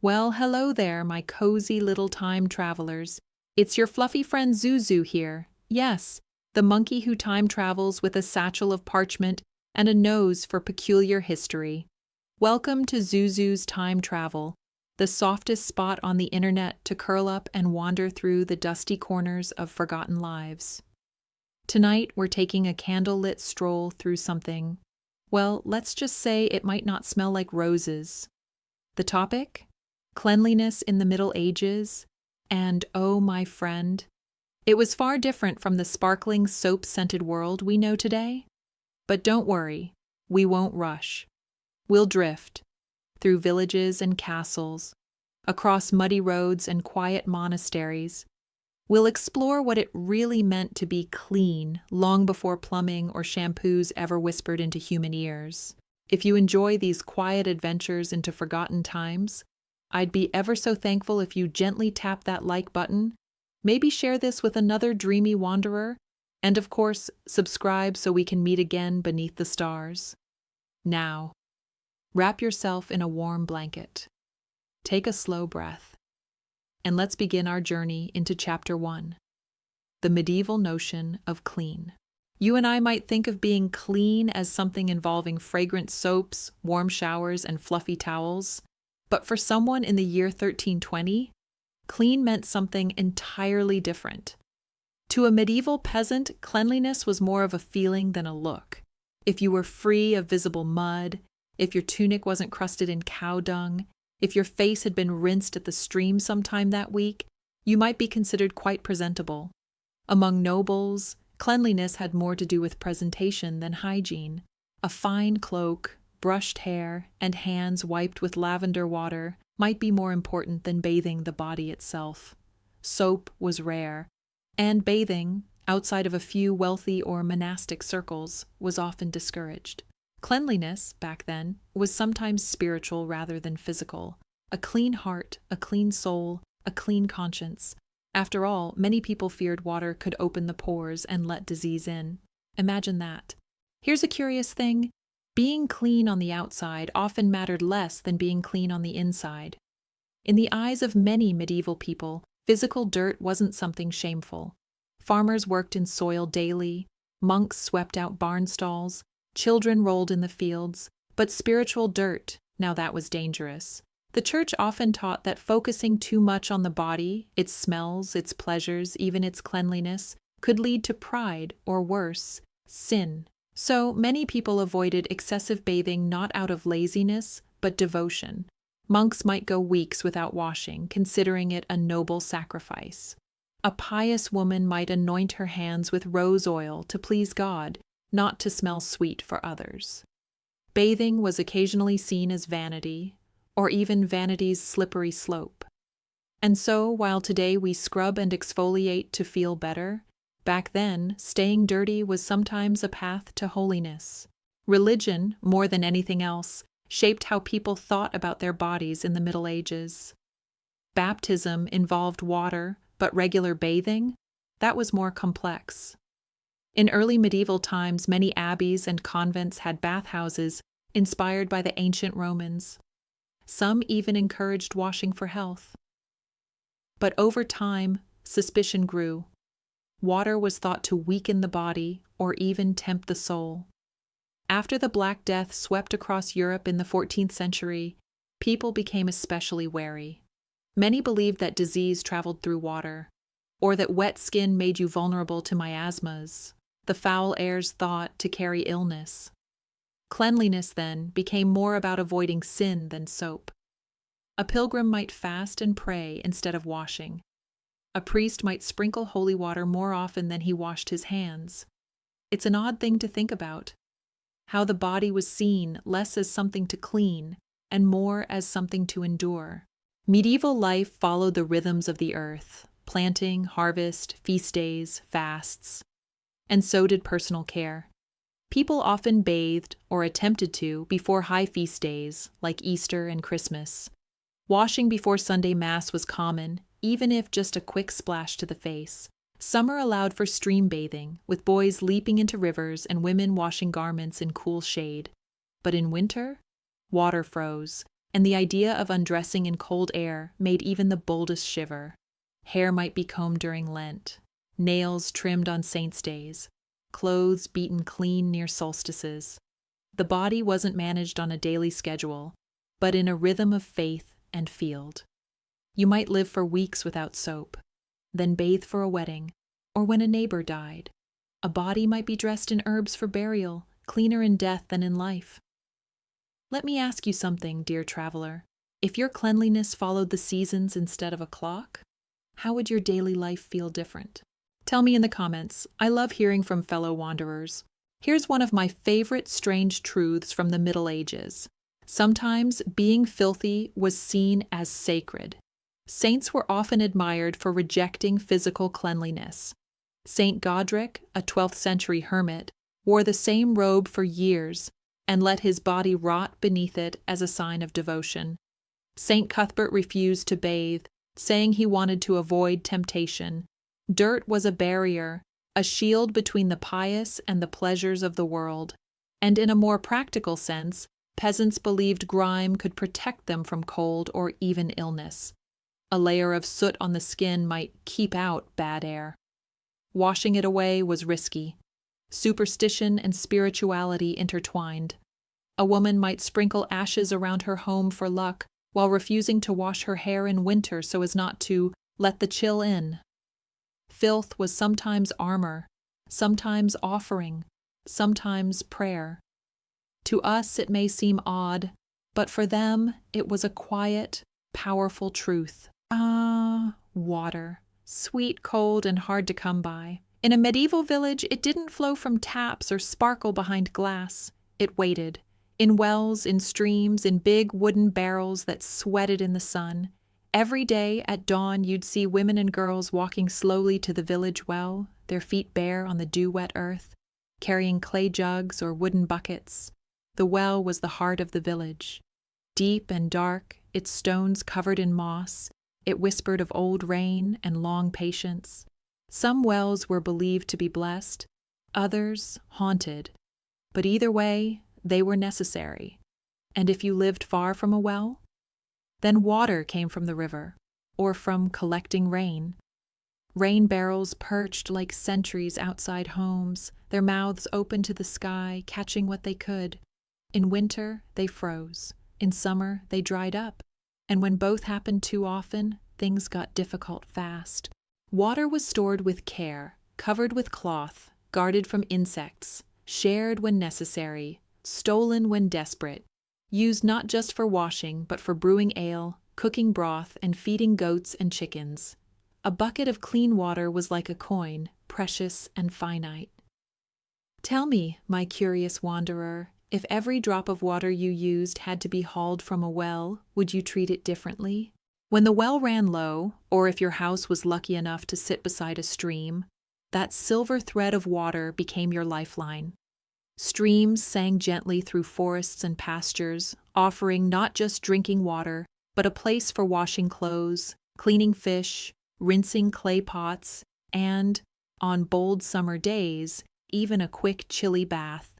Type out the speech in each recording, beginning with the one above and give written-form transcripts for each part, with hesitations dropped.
Well, hello there, my cozy little time travelers. It's your fluffy friend Zuzu here. Yes, the monkey who time travels with a satchel of parchment and a nose for peculiar history. Welcome to Zuzu's Time Travel, the softest spot on the internet to curl up and wander through the dusty corners of forgotten lives. Tonight, we're taking a candlelit stroll through something, well, let's just say it might not smell like roses. The topic? Cleanliness in the Middle Ages. And oh, my friend, it was far different from the sparkling soap-scented world we know today. But don't worry, we won't rush. We'll drift through villages and castles, across muddy roads and quiet monasteries. We'll explore what it really meant to be clean long before plumbing or shampoos ever whispered into human ears. If you enjoy these quiet adventures into forgotten times, I'd be ever so thankful if you gently tap that like button, maybe share this with another dreamy wanderer, and of course, subscribe so we can meet again beneath the stars. Now, wrap yourself in a warm blanket. Take a slow breath. And let's begin our journey into Chapter 1, the medieval notion of clean. You and I might think of being clean as something involving fragrant soaps, warm showers, and fluffy towels, but for someone in the year 1320, clean meant something entirely different. To a medieval peasant, cleanliness was more of a feeling than a look. If you were free of visible mud, if your tunic wasn't crusted in cow dung, if your face had been rinsed at the stream sometime that week, you might be considered quite presentable. Among nobles, cleanliness had more to do with presentation than hygiene. A fine cloak, brushed hair, and hands wiped with lavender water might be more important than bathing the body itself. Soap was rare, and bathing, outside of a few wealthy or monastic circles, was often discouraged. Cleanliness, back then, was sometimes spiritual rather than physical. A clean heart, a clean soul, a clean conscience. After all, many people feared water could open the pores and let disease in. Imagine that. Here's a curious thing. Being clean on the outside often mattered less than being clean on the inside. In the eyes of many medieval people, physical dirt wasn't something shameful. Farmers worked in soil daily, monks swept out barn stalls, children rolled in the fields, but spiritual dirt, now that was dangerous. The church often taught that focusing too much on the body, its smells, its pleasures, even its cleanliness, could lead to pride, or worse, sin. So many people avoided excessive bathing not out of laziness, but devotion. Monks might go weeks without washing, considering it a noble sacrifice. A pious woman might anoint her hands with rose oil to please God, not to smell sweet for others. Bathing was occasionally seen as vanity, or even vanity's slippery slope. And so, while today we scrub and exfoliate to feel better, back then, staying dirty was sometimes a path to holiness. Religion, more than anything else, shaped how people thought about their bodies in the Middle Ages. Baptism involved water, but regular bathing, that was more complex. In early medieval times, many abbeys and convents had bathhouses inspired by the ancient Romans. Some even encouraged washing for health. But over time, suspicion grew. Water was thought to weaken the body or even tempt the soul. After the Black Death swept across Europe in the 14th century, people became especially wary. Many believed that disease traveled through water, or that wet skin made you vulnerable to miasmas, the foul airs thought to carry illness. Cleanliness, then, became more about avoiding sin than soap. A pilgrim might fast and pray instead of washing. A priest might sprinkle holy water more often than he washed his hands. It's an odd thing to think about, how the body was seen less as something to clean and more as something to endure. Medieval life followed the rhythms of the earth, planting, harvest, feast days, fasts. And so did personal care. People often bathed, or attempted to, before high feast days, like Easter and Christmas. Washing before Sunday Mass was common, even if just a quick splash to the face. Summer allowed for stream bathing, with boys leaping into rivers and women washing garments in cool shade. But in winter, water froze, and the idea of undressing in cold air made even the boldest shiver. Hair might be combed during Lent, nails trimmed on saints' days, clothes beaten clean near solstices. The body wasn't managed on a daily schedule, but in a rhythm of faith and field. You might live for weeks without soap, then bathe for a wedding, or when a neighbor died. A body might be dressed in herbs for burial, cleaner in death than in life. Let me ask you something, dear traveler. If your cleanliness followed the seasons instead of a clock, how would your daily life feel different? Tell me in the comments. I love hearing from fellow wanderers. Here's one of my favorite strange truths from the Middle Ages. Sometimes being filthy was seen as sacred. Saints were often admired for rejecting physical cleanliness. Saint Godric, a 12th century hermit, wore the same robe for years and let his body rot beneath it as a sign of devotion. Saint Cuthbert refused to bathe, saying he wanted to avoid temptation. Dirt was a barrier, a shield between the pious and the pleasures of the world. And in a more practical sense, peasants believed grime could protect them from cold or even illness. A layer of soot on the skin might keep out bad air. Washing it away was risky. Superstition and spirituality intertwined. A woman might sprinkle ashes around her home for luck, while refusing to wash her hair in winter so as not to let the chill in. Filth was sometimes armor, sometimes offering, sometimes prayer. To us it may seem odd, but for them it was a quiet, powerful truth. Water. Sweet, cold, and hard to come by. In a medieval village, it didn't flow from taps or sparkle behind glass. It waited. In wells, in streams, in big wooden barrels that sweated in the sun. Every day at dawn you'd see women and girls walking slowly to the village well, their feet bare on the dew-wet earth, carrying clay jugs or wooden buckets. The well was the heart of the village. Deep and dark, its stones covered in moss, it whispered of old rain and long patience. Some wells were believed to be blessed, others haunted. But either way, they were necessary. And if you lived far from a well, then water came from the river, or from collecting rain. Rain barrels perched like sentries outside homes, their mouths open to the sky, catching what they could. In winter, they froze. In summer, they dried up. And when both happened too often, things got difficult fast. Water was stored with care, covered with cloth, guarded from insects, shared when necessary, stolen when desperate, used not just for washing, but for brewing ale, cooking broth, and feeding goats and chickens. A bucket of clean water was like a coin, precious and finite. Tell me, my curious wanderer, if every drop of water you used had to be hauled from a well, would you treat it differently? When the well ran low, or if your house was lucky enough to sit beside a stream, that silver thread of water became your lifeline. Streams sang gently through forests and pastures, offering not just drinking water, but a place for washing clothes, cleaning fish, rinsing clay pots, and, on bold summer days, even a quick chilly bath.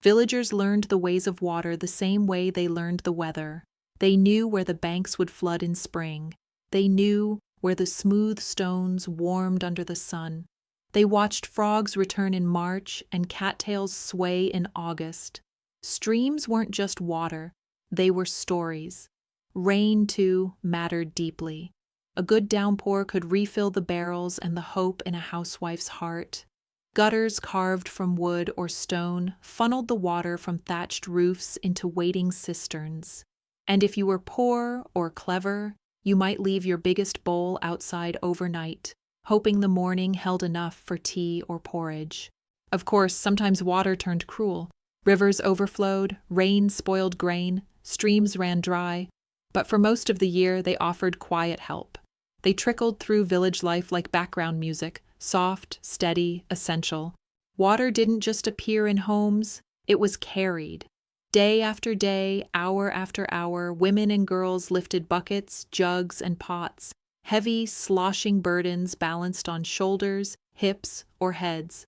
Villagers learned the ways of water the same way they learned the weather. They knew where the banks would flood in spring. They knew where the smooth stones warmed under the sun. They watched frogs return in March and cattails sway in August. Streams weren't just water, they were stories. Rain, too, mattered deeply. A good downpour could refill the barrels and the hope in a housewife's heart. Gutters carved from wood or stone funneled the water from thatched roofs into waiting cisterns. And if you were poor or clever, you might leave your biggest bowl outside overnight, hoping the morning held enough for tea or porridge. Of course, sometimes water turned cruel. Rivers overflowed, rain spoiled grain, streams ran dry. But for most of the year, they offered quiet help. They trickled through village life like background music, soft, steady, essential. Water didn't just appear in homes, it was carried. Day after day, hour after hour, women and girls lifted buckets, jugs, and pots, heavy, sloshing burdens balanced on shoulders, hips, or heads.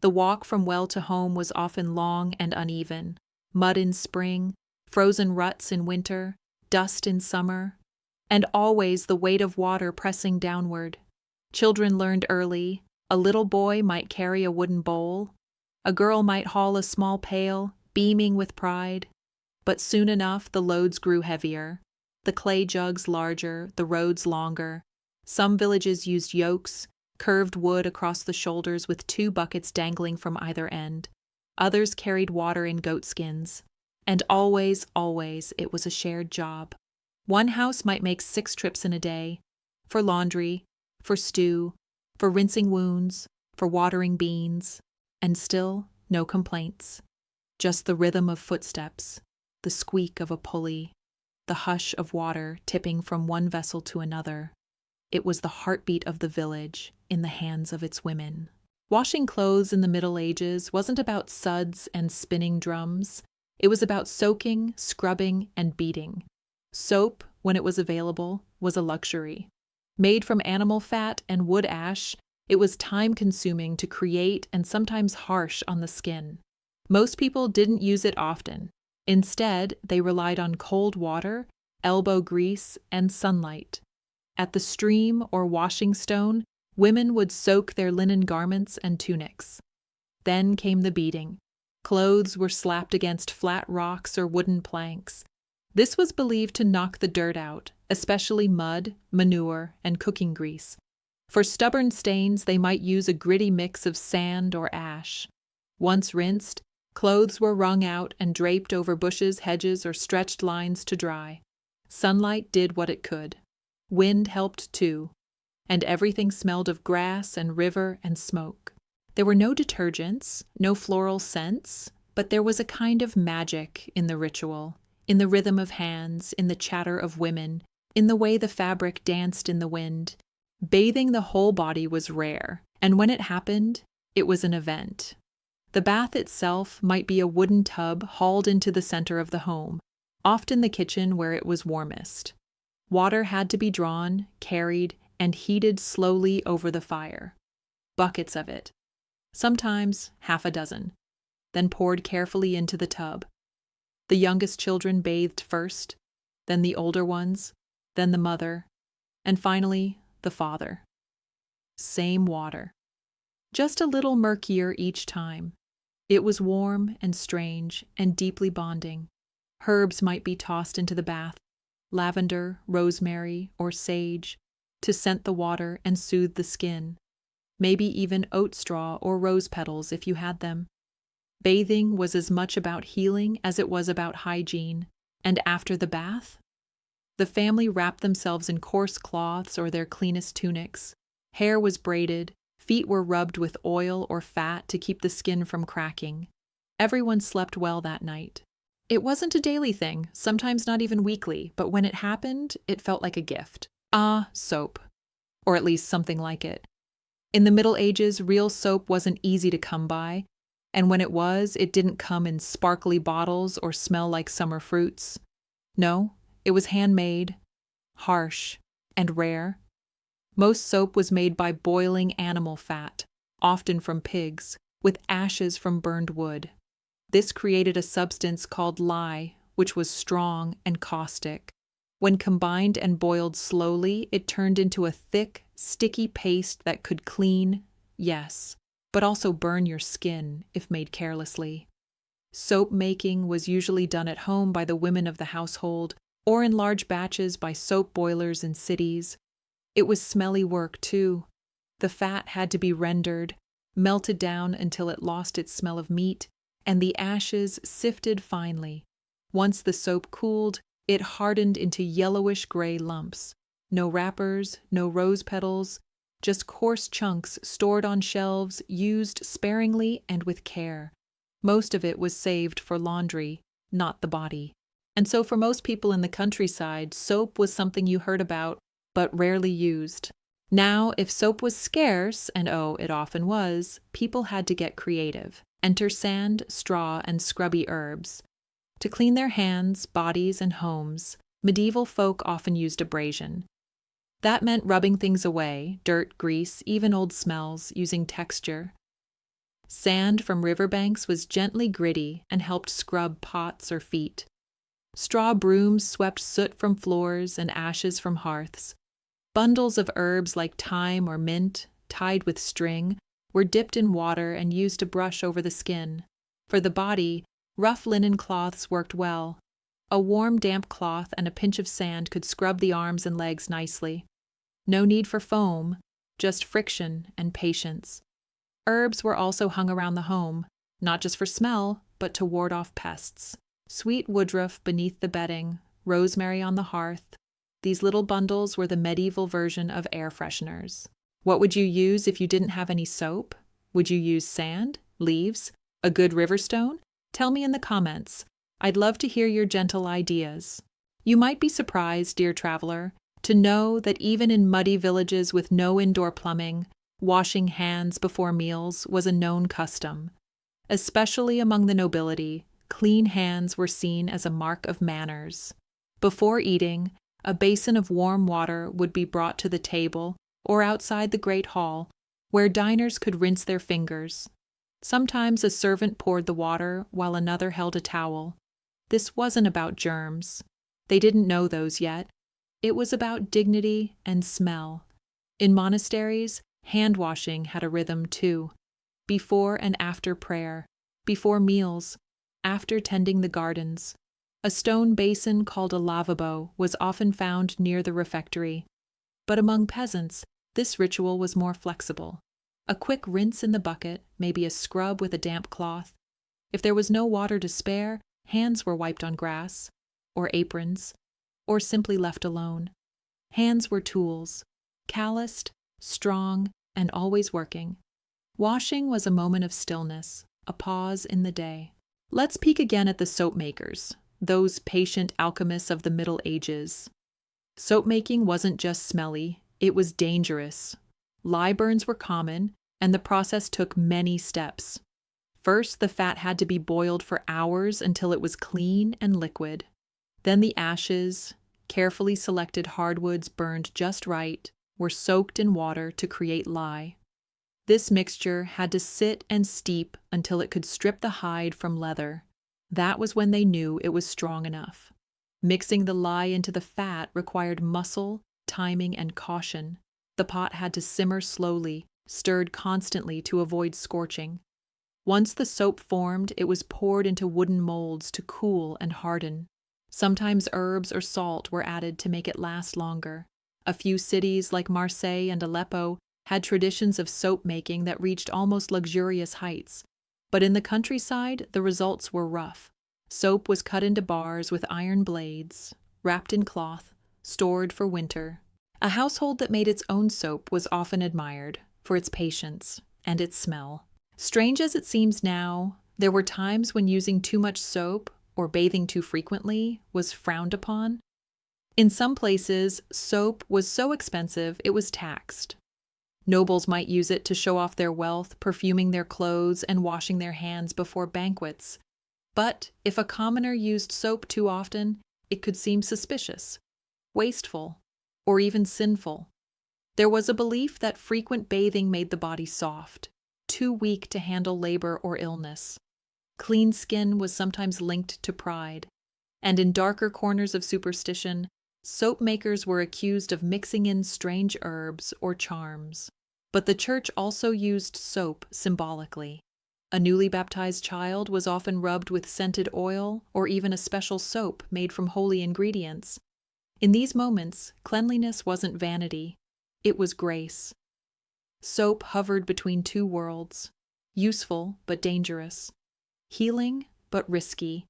The walk from well to home was often long and uneven. Mud in spring, frozen ruts in winter, dust in summer, and always the weight of water pressing downward. Children learned early. A little boy might carry a wooden bowl. A girl might haul a small pail, beaming with pride. But soon enough the loads grew heavier, the clay jugs larger, the roads longer. Some villages used yokes, curved wood across the shoulders with 2 buckets dangling from either end. Others carried water in goatskins. And always, always, it was a shared job. One house might make 6 trips in a day, for laundry, for stew, for rinsing wounds, for watering beans, and still no complaints. Just the rhythm of footsteps, the squeak of a pulley, the hush of water tipping from one vessel to another. It was the heartbeat of the village in the hands of its women. Washing clothes in the Middle Ages wasn't about suds and spinning drums. It was about soaking, scrubbing, and beating. Soap, when it was available, was a luxury. Made from animal fat and wood ash, it was time-consuming to create and sometimes harsh on the skin. Most people didn't use it often. Instead, they relied on cold water, elbow grease, and sunlight. At the stream or washing stone, women would soak their linen garments and tunics. Then came the beating. Clothes were slapped against flat rocks or wooden planks. This was believed to knock the dirt out, especially mud, manure, and cooking grease. For stubborn stains, they might use a gritty mix of sand or ash. Once rinsed, clothes were wrung out and draped over bushes, hedges, or stretched lines to dry. Sunlight did what it could. Wind helped too, and everything smelled of grass and river and smoke. There were no detergents, no floral scents, but there was a kind of magic in the ritual, in the rhythm of hands, in the chatter of women, in the way the fabric danced in the wind. Bathing the whole body was rare, and when it happened, it was an event. The bath itself might be a wooden tub hauled into the center of the home, often the kitchen where it was warmest. Water had to be drawn, carried, and heated slowly over the fire. Buckets of it. Sometimes half a dozen, then poured carefully into the tub. The youngest children bathed first, then the older ones, then the mother, and finally the father. Same water. Just a little murkier each time. It was warm and strange and deeply bonding. Herbs might be tossed into the bath, lavender, rosemary, or sage, to scent the water and soothe the skin. Maybe even oat straw or rose petals if you had them. Bathing was as much about healing as it was about hygiene, and after the bath, the family wrapped themselves in coarse cloths or their cleanest tunics. Hair was braided, feet were rubbed with oil or fat to keep the skin from cracking. Everyone slept well that night. It wasn't a daily thing, sometimes not even weekly, but when it happened, it felt like a gift. Soap. Or at least something like it. In the Middle Ages, real soap wasn't easy to come by, and when it was, it didn't come in sparkly bottles or smell like summer fruits. No, it was handmade, harsh, and rare. Most soap was made by boiling animal fat, often from pigs, with ashes from burned wood. This created a substance called lye, which was strong and caustic. When combined and boiled slowly, it turned into a thick, sticky paste that could clean, yes, but also burn your skin if made carelessly. Soap making was usually done at home by the women of the household, or in large batches by soap boilers in cities. It was smelly work, too. The fat had to be rendered, melted down until it lost its smell of meat, and the ashes sifted finely. Once the soap cooled, it hardened into yellowish-gray lumps. No wrappers, no rose petals, just coarse chunks stored on shelves, used sparingly and with care. Most of it was saved for laundry, not the body. And so for most people in the countryside, soap was something you heard about, but rarely used. Now, if soap was scarce, and it often was, people had to get creative. Enter sand, straw, and scrubby herbs. To clean their hands, bodies, and homes, medieval folk often used abrasion. That meant rubbing things away, dirt, grease, even old smells, using texture. Sand from riverbanks was gently gritty and helped scrub pots or feet. Straw brooms swept soot from floors and ashes from hearths. Bundles of herbs like thyme or mint, tied with string, were dipped in water and used to brush over the skin. For the body, rough linen cloths worked well. A warm, damp cloth and a pinch of sand could scrub the arms and legs nicely. No need for foam, just friction and patience. Herbs were also hung around the home, not just for smell, but to ward off pests. Sweet woodruff beneath the bedding, rosemary on the hearth. These little bundles were the medieval version of air fresheners. What would you use if you didn't have any soap? Would you use sand, leaves, a good river stone? Tell me in the comments. I'd love to hear your gentle ideas. You might be surprised, dear traveler, to know that even in muddy villages with no indoor plumbing, washing hands before meals was a known custom. Especially among the nobility, clean hands were seen as a mark of manners. Before eating, a basin of warm water would be brought to the table or outside the great hall, where diners could rinse their fingers. Sometimes a servant poured the water while another held a towel. This wasn't about germs. They didn't know those yet. It was about dignity and smell. In monasteries, hand-washing had a rhythm too. Before and after prayer, before meals, after tending the gardens. A stone basin called a lavabo was often found near the refectory. But among peasants, this ritual was more flexible. A quick rinse in the bucket, maybe a scrub with a damp cloth. If there was no water to spare, hands were wiped on grass, or aprons, or simply left alone. Hands were tools, calloused, strong, and always working. Washing was a moment of stillness, a pause in the day. Let's peek again at the soap makers, those patient alchemists of the Middle Ages. Soap making wasn't just smelly, it was dangerous. Lye burns were common, and the process took many steps. First, the fat had to be boiled for hours until it was clean and liquid. Then the ashes, carefully selected hardwoods burned just right, were soaked in water to create lye. This mixture had to sit and steep until it could strip the hide from leather. That was when they knew it was strong enough. Mixing the lye into the fat required muscle, timing, and caution. The pot had to simmer slowly, stirred constantly to avoid scorching. Once the soap formed, it was poured into wooden molds to cool and harden. Sometimes herbs or salt were added to make it last longer. A few cities like Marseille and Aleppo had traditions of soap making that reached almost luxurious heights. But in the countryside, the results were rough. Soap was cut into bars with iron blades, wrapped in cloth, stored for winter. A household that made its own soap was often admired for its patience and its smell. Strange as it seems now, there were times when using too much soap or bathing too frequently was frowned upon. In some places, soap was so expensive it was taxed. Nobles might use it to show off their wealth, perfuming their clothes and washing their hands before banquets. But if a commoner used soap too often, it could seem suspicious, wasteful, or even sinful. There was a belief that frequent bathing made the body soft, too weak to handle labor or illness. Clean skin was sometimes linked to pride, and in darker corners of superstition, soap makers were accused of mixing in strange herbs or charms. But the church also used soap symbolically. A newly baptized child was often rubbed with scented oil or even a special soap made from holy ingredients. In these moments, cleanliness wasn't vanity, it was grace. Soap hovered between two worlds, useful but dangerous, healing but risky,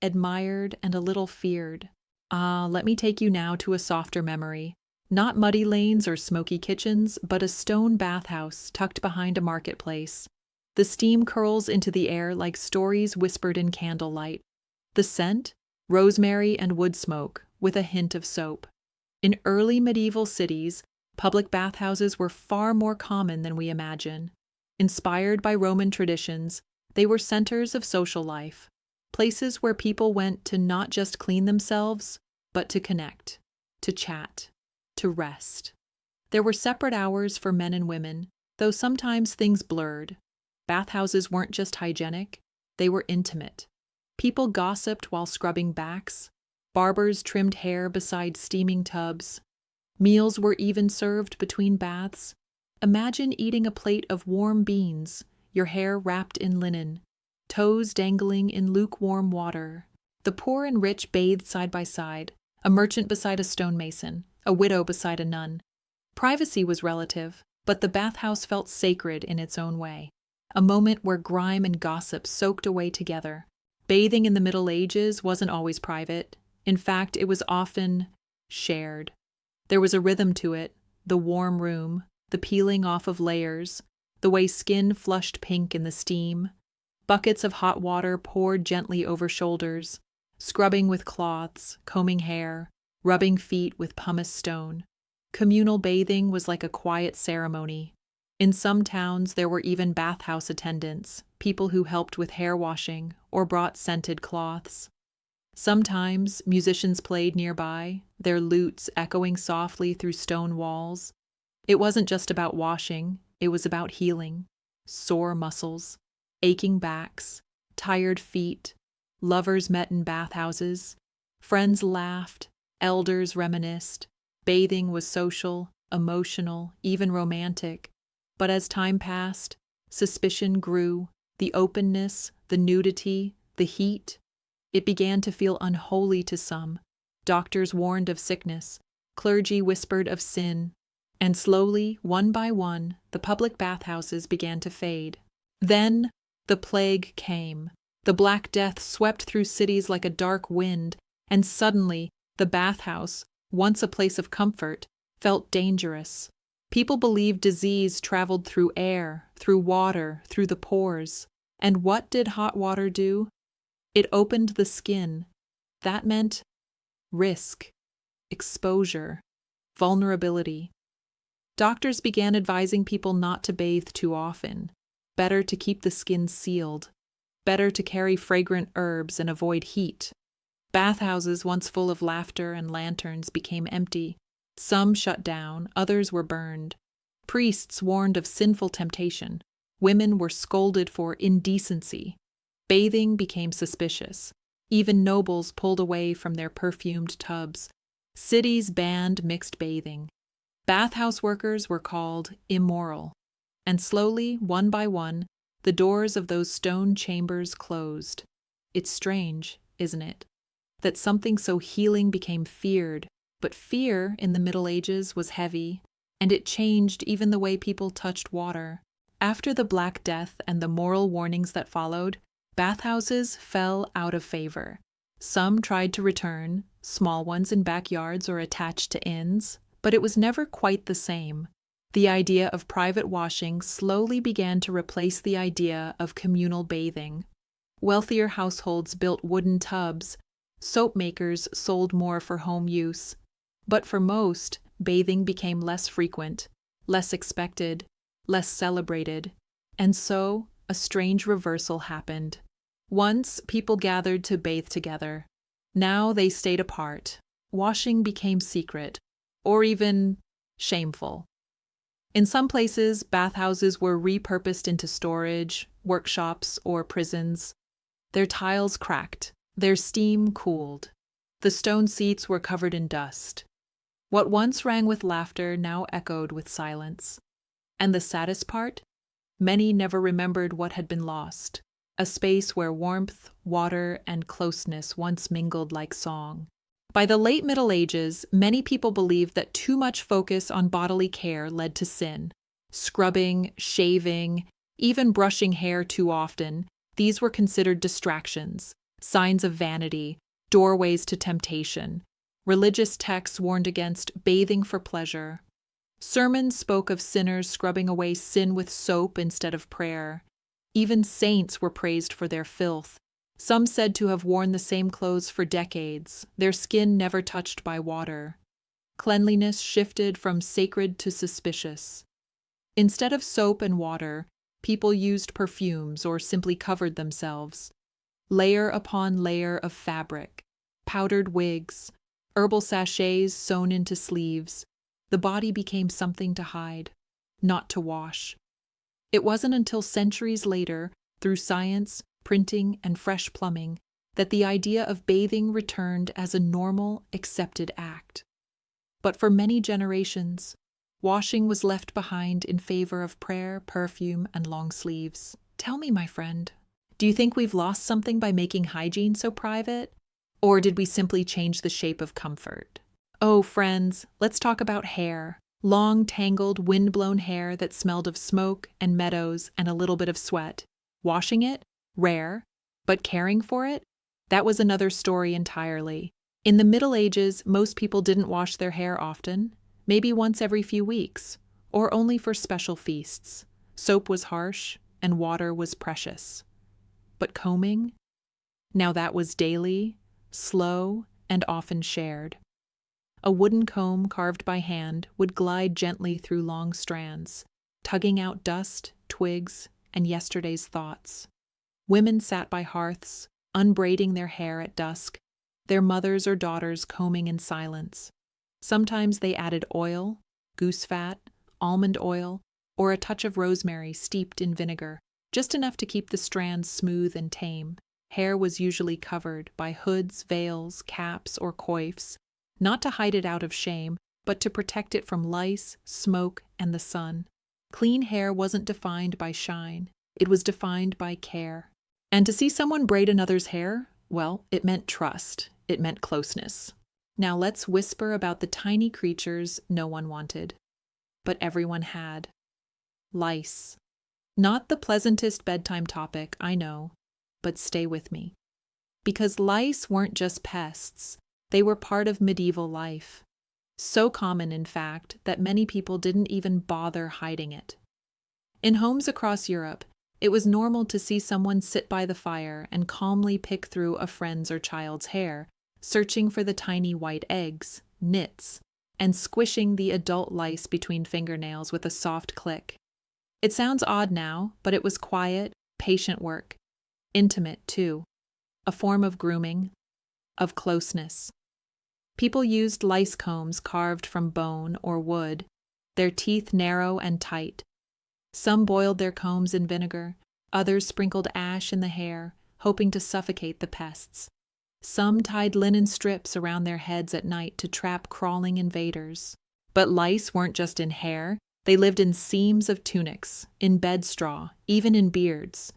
admired and a little feared. Let me take you now to a softer memory. Not muddy lanes or smoky kitchens, but a stone bathhouse tucked behind a marketplace. The steam curls into the air like stories whispered in candlelight. The scent? Rosemary and wood smoke, with a hint of soap. In early medieval cities, public bathhouses were far more common than we imagine. Inspired by Roman traditions, they were centers of social life, places where people went to not just clean themselves, but to connect, to chat, to rest. There were separate hours for men and women, though sometimes things blurred. Bathhouses weren't just hygienic, they were intimate. People gossiped while scrubbing backs, Barbers trimmed hair beside steaming tubs. Meals were even served between baths. Imagine eating a plate of warm beans, your hair wrapped in linen, toes dangling in lukewarm water. The poor and rich bathed side by side, a merchant beside a stonemason, a widow beside a nun. Privacy was relative, but the bathhouse felt sacred in its own way, a moment where grime and gossip soaked away together. Bathing in the Middle Ages wasn't always private. In fact, it was often shared. There was a rhythm to it, the warm room, the peeling off of layers, the way skin flushed pink in the steam. Buckets of hot water poured gently over shoulders, scrubbing with cloths, combing hair, rubbing feet with pumice stone. Communal bathing was like a quiet ceremony. In some towns, there were even bathhouse attendants, people who helped with hair washing or brought scented cloths. Sometimes musicians played nearby, their lutes echoing softly through stone walls. It wasn't just about washing, it was about healing. Sore muscles, aching backs, tired feet. Lovers met in bathhouses. Friends laughed, elders reminisced. Bathing was social, emotional, even romantic. But as time passed, suspicion grew, the openness, the nudity, the heat. It began to feel unholy to some. Doctors warned of sickness, clergy whispered of sin, and slowly, one by one, the public bathhouses began to fade. Then the plague came. The Black Death swept through cities like a dark wind, and suddenly the bathhouse, once a place of comfort, felt dangerous. People believed disease traveled through air, through water, through the pores. And what did hot water do? It opened the skin. That meant risk, exposure, vulnerability. Doctors began advising people not to bathe too often. Better to keep the skin sealed. Better to carry fragrant herbs and avoid heat. Bathhouses, once full of laughter and lanterns, became empty. Some shut down, others were burned. Priests warned of sinful temptation. Women were scolded for indecency. Bathing became suspicious. Even nobles pulled away from their perfumed tubs. Cities banned mixed bathing. Bathhouse workers were called immoral. And slowly, one by one, the doors of those stone chambers closed. It's strange, isn't it, that something so healing became feared, but fear in the Middle Ages was heavy, and it changed even the way people touched water. After the Black Death and the moral warnings that followed, bathhouses fell out of favor. Some tried to return, small ones in backyards or attached to inns, but it was never quite the same. The idea of private washing slowly began to replace the idea of communal bathing. Wealthier households built wooden tubs. Soap makers sold more for home use. But for most, bathing became less frequent, less expected, less celebrated. And so, a strange reversal happened. Once, people gathered to bathe together. Now they stayed apart. Washing became secret, or even shameful. In some places, bathhouses were repurposed into storage, workshops, or prisons. Their tiles cracked, their steam cooled. The stone seats were covered in dust. What once rang with laughter now echoed with silence. And the saddest part? Many never remembered what had been lost, a space where warmth, water, and closeness once mingled like song. By the late Middle Ages, many people believed that too much focus on bodily care led to sin. Scrubbing, shaving, even brushing hair too often, these were considered distractions, signs of vanity, doorways to temptation. Religious texts warned against bathing for pleasure. Sermons spoke of sinners scrubbing away sin with soap instead of prayer. Even saints were praised for their filth. Some said to have worn the same clothes for decades, their skin never touched by water. Cleanliness shifted from sacred to suspicious. Instead of soap and water, people used perfumes or simply covered themselves. Layer upon layer of fabric, powdered wigs, herbal sachets sewn into sleeves. The body became something to hide, not to wash. It wasn't until centuries later, through science, printing, and fresh plumbing, that the idea of bathing returned as a normal, accepted act. But for many generations, washing was left behind in favor of prayer, perfume, and long sleeves. Tell me, my friend, do you think we've lost something by making hygiene so private? Or did we simply change the shape of comfort? Oh, friends, let's talk about hair. Long, tangled, wind-blown hair that smelled of smoke and meadows and a little bit of sweat. Washing it? Rare. But caring for it? That was another story entirely. In the Middle Ages, most people didn't wash their hair often, maybe once every few weeks, or only for special feasts. Soap was harsh, and water was precious. But combing? Now that was daily, slow, and often shared. A wooden comb carved by hand would glide gently through long strands, tugging out dust, twigs, and yesterday's thoughts. Women sat by hearths, unbraiding their hair at dusk, their mothers or daughters combing in silence. Sometimes they added oil, goose fat, almond oil, or a touch of rosemary steeped in vinegar, just enough to keep the strands smooth and tame. Hair was usually covered by hoods, veils, caps, or coifs, not to hide it out of shame, but to protect it from lice, smoke, and the sun. Clean hair wasn't defined by shine, it was defined by care. And to see someone braid another's hair, well, it meant trust, it meant closeness. Now let's whisper about the tiny creatures no one wanted, but everyone had. Lice. Not the pleasantest bedtime topic, I know, but stay with me. Because lice weren't just pests, they were part of medieval life. So common, in fact, that many people didn't even bother hiding it. In homes across Europe, it was normal to see someone sit by the fire and calmly pick through a friend's or child's hair, searching for the tiny white eggs, nits, and squishing the adult lice between fingernails with a soft click. It sounds odd now, but it was quiet, patient work. Intimate, too. A form of grooming, of closeness. People used lice combs carved from bone or wood, their teeth narrow and tight. Some boiled their combs in vinegar, others sprinkled ash in the hair, hoping to suffocate the pests. Some tied linen strips around their heads at night to trap crawling invaders. But lice weren't just in hair, they lived in seams of tunics, in bed straw, even in beards.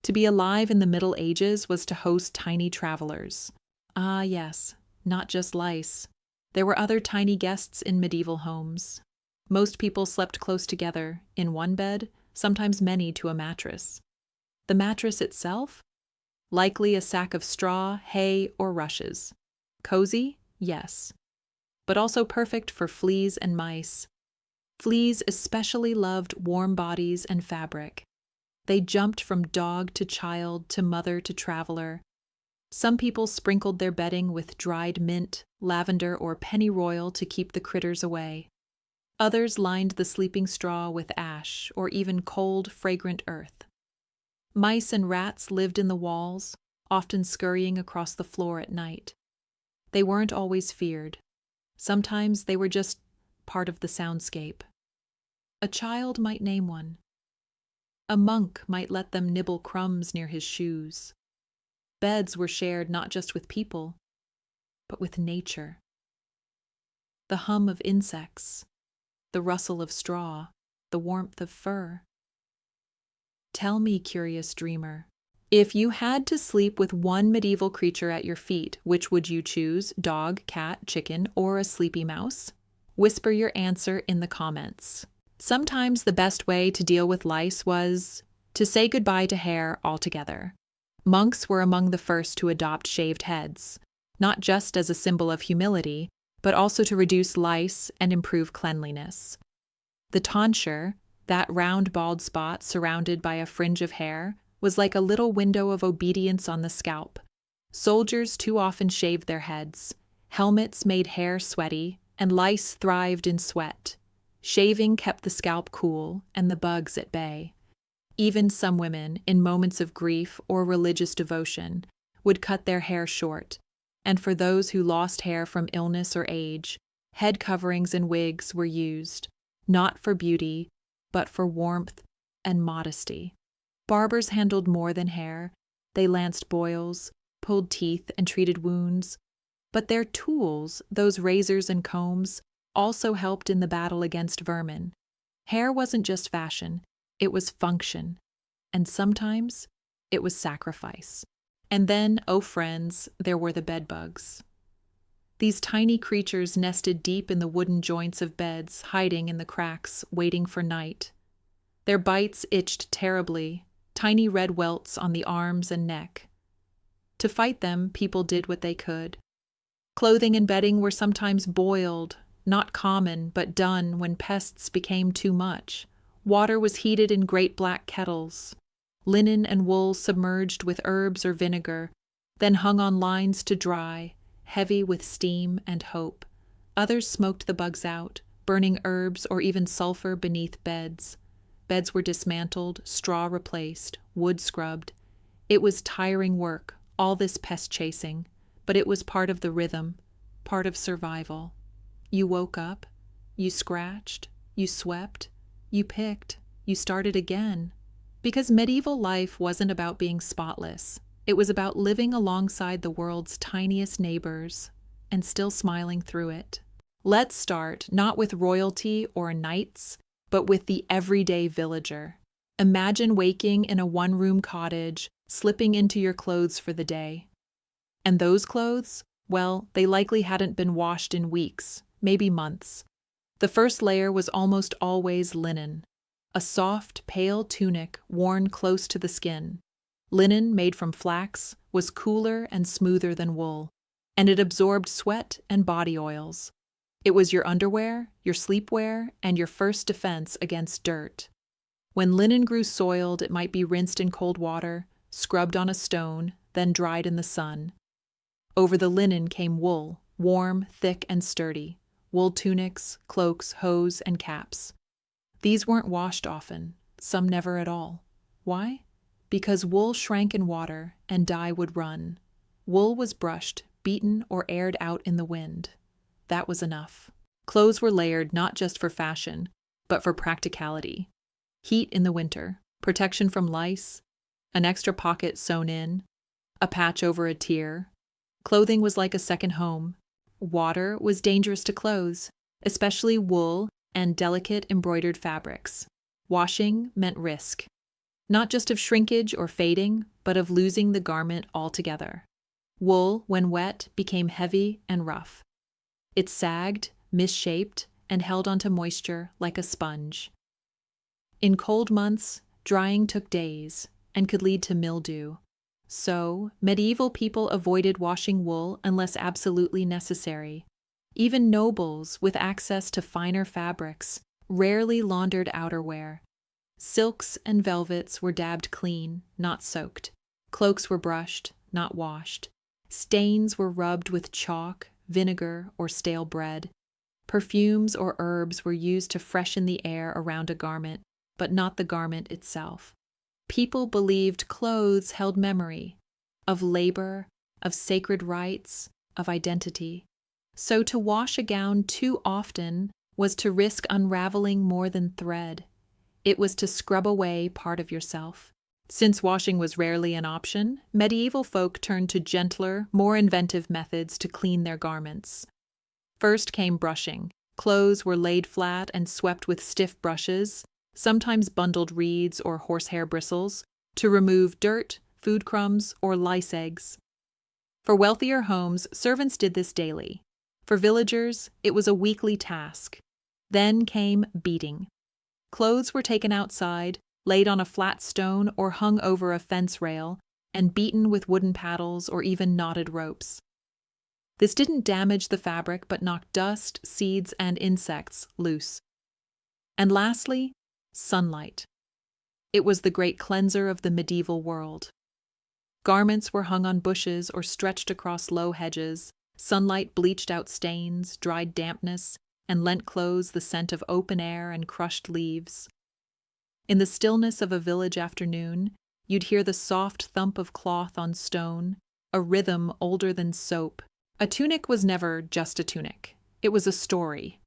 To be alive in the Middle Ages was to host tiny travelers. Ah, yes, not just lice. There were other tiny guests in medieval homes. Most people slept close together, in one bed, sometimes many to a mattress. The mattress itself? Likely a sack of straw, hay, or rushes. Cozy? Yes. But also perfect for fleas and mice. Fleas especially loved warm bodies and fabric. They jumped from dog to child to mother to traveler. Some people sprinkled their bedding with dried mint, lavender, or pennyroyal to keep the critters away. Others lined the sleeping straw with ash or even cold, fragrant earth. Mice and rats lived in the walls, often scurrying across the floor at night. They weren't always feared. Sometimes they were just part of the soundscape. A child might name one. A monk might let them nibble crumbs near his shoes. Beds were shared not just with people, but with nature. The hum of insects, the rustle of straw, the warmth of fur. Tell me, curious dreamer, if you had to sleep with one medieval creature at your feet, which would you choose, dog, cat, chicken, or a sleepy mouse? Whisper your answer in the comments. Sometimes the best way to deal with lice was to say goodbye to hair altogether. Monks were among the first to adopt shaved heads, not just as a symbol of humility, but also to reduce lice and improve cleanliness. The tonsure, that round bald spot surrounded by a fringe of hair, was like a little window of obedience on the scalp. Soldiers too often shaved their heads. Helmets made hair sweaty, and lice thrived in sweat. Shaving kept the scalp cool and the bugs at bay. Even some women, in moments of grief or religious devotion, would cut their hair short, and for those who lost hair from illness or age, head coverings and wigs were used, not for beauty, but for warmth and modesty. Barbers handled more than hair. They lanced boils, pulled teeth and treated wounds. But their tools, those razors and combs, also helped in the battle against vermin. Hair wasn't just fashion, it was function. And sometimes it was sacrifice. And then, oh friends, there were the bedbugs. These tiny creatures nested deep in the wooden joints of beds, hiding in the cracks, waiting for night. Their bites itched terribly, tiny red welts on the arms and neck. To fight them, people did what they could. Clothing and bedding were sometimes boiled, not common, but done when pests became too much. Water was heated in great black kettles. Linen and wool submerged with herbs or vinegar, then hung on lines to dry, heavy with steam and hope. Others smoked the bugs out, burning herbs or even sulfur beneath beds. Beds were dismantled, straw replaced, wood scrubbed. It was tiring work, all this pest chasing, but it was part of the rhythm, part of survival. You woke up, you scratched, you swept, you picked, you started again. Because medieval life wasn't about being spotless. It was about living alongside the world's tiniest neighbors and still smiling through it. Let's start not with royalty or knights, but with the everyday villager. Imagine waking in a one-room cottage, slipping into your clothes for the day. And those clothes, well, they likely hadn't been washed in weeks, maybe months. The first layer was almost always linen, a soft, pale tunic worn close to the skin. Linen made from flax was cooler and smoother than wool, and it absorbed sweat and body oils. It was your underwear, your sleepwear, and your first defense against dirt. When linen grew soiled, it might be rinsed in cold water, scrubbed on a stone, then dried in the sun. Over the linen came wool, warm, thick, and sturdy. Wool tunics, cloaks, hose, and caps. These weren't washed often, some never at all. Why? Because wool shrank in water and dye would run. Wool was brushed, beaten, or aired out in the wind. That was enough. Clothes were layered not just for fashion, but for practicality. Heat in the winter, protection from lice, an extra pocket sewn in, a patch over a tear. Clothing was like a second home. Water was dangerous to clothes, especially wool and delicate embroidered fabrics. Washing meant risk, not just of shrinkage or fading, but of losing the garment altogether. Wool, when wet, became heavy and rough. It sagged, misshaped, and held onto moisture like a sponge. In cold months, drying took days and could lead to mildew. So, medieval people avoided washing wool unless absolutely necessary. Even nobles, with access to finer fabrics, rarely laundered outerwear. Silks and velvets were dabbed clean, not soaked. Cloaks were brushed, not washed. Stains were rubbed with chalk, vinegar, or stale bread. Perfumes or herbs were used to freshen the air around a garment, but not the garment itself. People believed clothes held memory of labor, of sacred rites, of identity. So to wash a gown too often was to risk unraveling more than thread. It was to scrub away part of yourself. Since washing was rarely an option, medieval folk turned to gentler, more inventive methods to clean their garments. First came brushing. Clothes were laid flat and swept with stiff brushes, sometimes bundled reeds or horsehair bristles, to remove dirt, food crumbs, or lice eggs. For wealthier homes, servants did this daily. For villagers, it was a weekly task. Then came beating. Clothes were taken outside, laid on a flat stone or hung over a fence rail, and beaten with wooden paddles or even knotted ropes. This didn't damage the fabric but knocked dust, seeds, and insects loose. And lastly, sunlight. It was the great cleanser of the medieval world. Garments were hung on bushes or stretched across low hedges. Sunlight bleached out stains, dried dampness, and lent clothes the scent of open air and crushed leaves. In the stillness of a village afternoon, you'd hear the soft thump of cloth on stone, a rhythm older than soap. A tunic was never just a tunic. It was a story.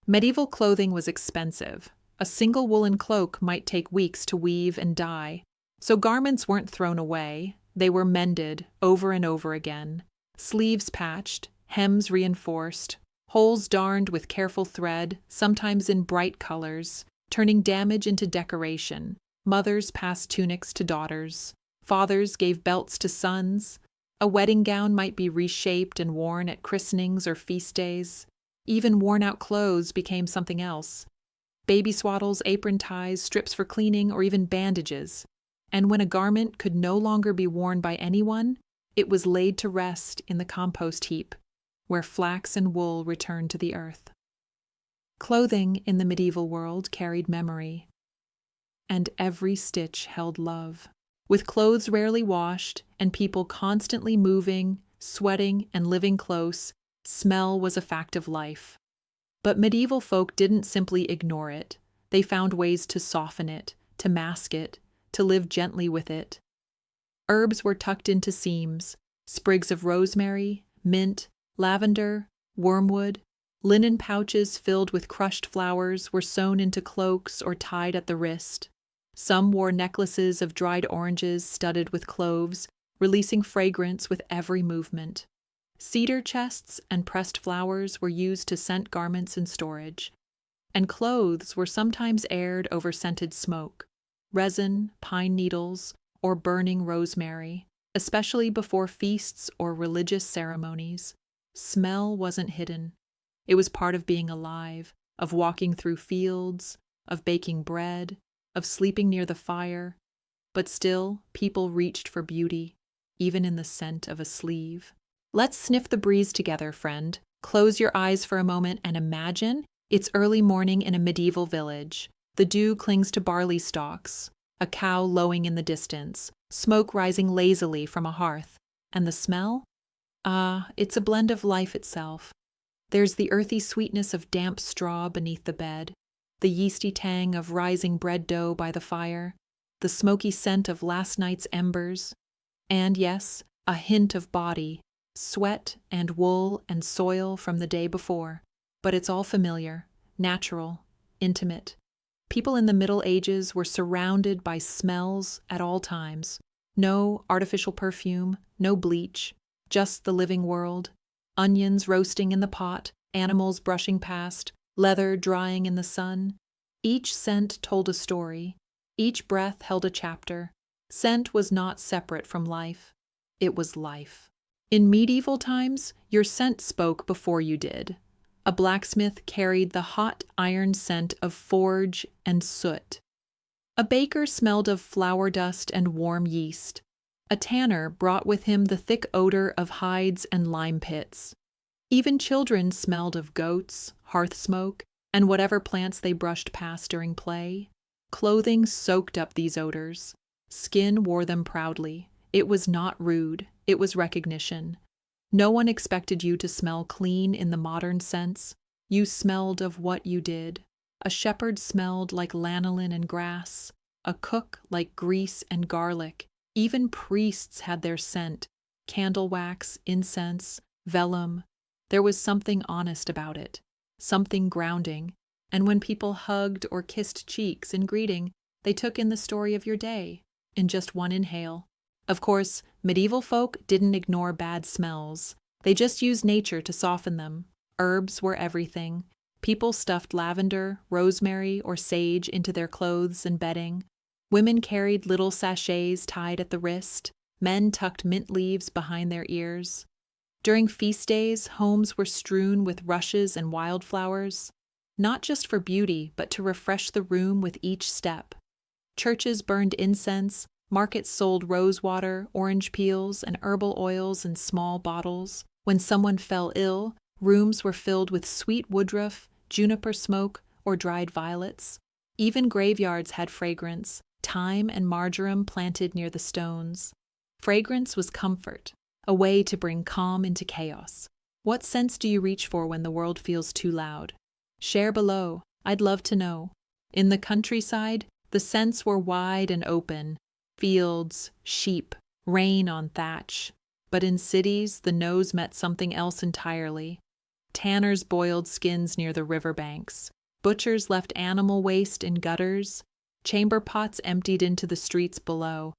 Medieval clothing was expensive. A single woolen cloak might take weeks to weave and dye, so garments weren't thrown away. They were mended over and over again, sleeves patched, hems reinforced, holes darned with careful thread, sometimes in bright colors, turning damage into decoration. Mothers passed tunics to daughters. Fathers gave belts to sons. A wedding gown might be reshaped and worn at christenings or feast days. Even worn-out clothes became something else. Baby swaddles, apron ties, strips for cleaning, or even bandages. And when a garment could no longer be worn by anyone, it was laid to rest in the compost heap, where flax and wool returned to the earth. Clothing in the medieval world carried memory, and every stitch held love. With clothes rarely washed and people constantly moving, sweating, and living close, smell was a fact of life. But medieval folk didn't simply ignore it. They found ways to soften it, to mask it, to live gently with it. Herbs were tucked into seams, sprigs of rosemary, mint, lavender, wormwood. Linen pouches filled with crushed flowers were sewn into cloaks or tied at the wrist. Some wore necklaces of dried oranges studded with cloves, releasing fragrance with every movement. Cedar chests and pressed flowers were used to scent garments in storage, and clothes were sometimes aired over scented smoke, resin, pine needles, or burning rosemary, especially before feasts or religious ceremonies. Smell wasn't hidden. It was part of being alive, of walking through fields, of baking bread, of sleeping near the fire. But still, people reached for beauty, even in the scent of a sleeve. Let's sniff the breeze together, friend. Close your eyes for a moment and imagine it's early morning in a medieval village. The dew clings to barley stalks, a cow lowing in the distance, smoke rising lazily from a hearth. And the smell? It's a blend of life itself. There's the earthy sweetness of damp straw beneath the bed, the yeasty tang of rising bread dough by the fire, the smoky scent of last night's embers, and yes, a hint of body, sweat and wool and soil from the day before. But it's all familiar, natural, intimate. People in the Middle Ages were surrounded by smells at all times. No artificial perfume, no bleach, just the living world. Onions roasting in the pot, animals brushing past, leather drying in the sun. Each scent told a story. Each breath held a chapter. Scent was not separate from life. It was life. In medieval times, your scent spoke before you did. A blacksmith carried the hot iron scent of forge and soot. A baker smelled of flour dust and warm yeast. A tanner brought with him the thick odor of hides and lime pits. Even children smelled of goats, hearth smoke, and whatever plants they brushed past during play. Clothing soaked up these odors. Skin wore them proudly. It was not rude, it was recognition. No one expected you to smell clean in the modern sense. You smelled of what you did. A shepherd smelled like lanolin and grass. A cook like grease and garlic. Even priests had their scent, candle wax, incense, vellum. There was something honest about it, something grounding, and when people hugged or kissed cheeks in greeting, they took in the story of your day, in just one inhale. Of course, medieval folk didn't ignore bad smells. They just used nature to soften them. Herbs were everything. People stuffed lavender, rosemary, or sage into their clothes and bedding. Women carried little sachets tied at the wrist. Men tucked mint leaves behind their ears. During feast days, homes were strewn with rushes and wildflowers, not just for beauty, but to refresh the room with each step. Churches burned incense, markets sold rosewater, orange peels, and herbal oils in small bottles. When someone fell ill, rooms were filled with sweet woodruff, juniper smoke, or dried violets. Even graveyards had fragrance. Thyme and marjoram planted near the stones. Fragrance was comfort, a way to bring calm into chaos. What scents do you reach for when the world feels too loud? Share below, I'd love to know. In the countryside, the scents were wide and open. Fields, sheep, rain on thatch. But in cities, the nose meant something else entirely. Tanners boiled skins near the riverbanks. Butchers left animal waste in gutters. Chamber pots emptied into the streets below.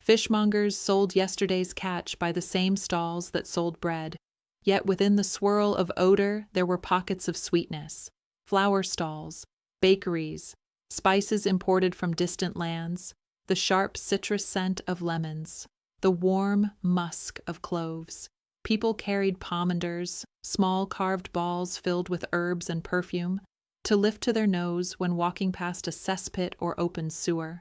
Fishmongers sold yesterday's catch by the same stalls that sold bread. Yet within the swirl of odor there were pockets of sweetness. Flower stalls, bakeries, spices imported from distant lands, the sharp citrus scent of lemons, the warm musk of cloves. People carried pomanders, small carved balls filled with herbs and perfume, to lift to their nose when walking past a cesspit or open sewer.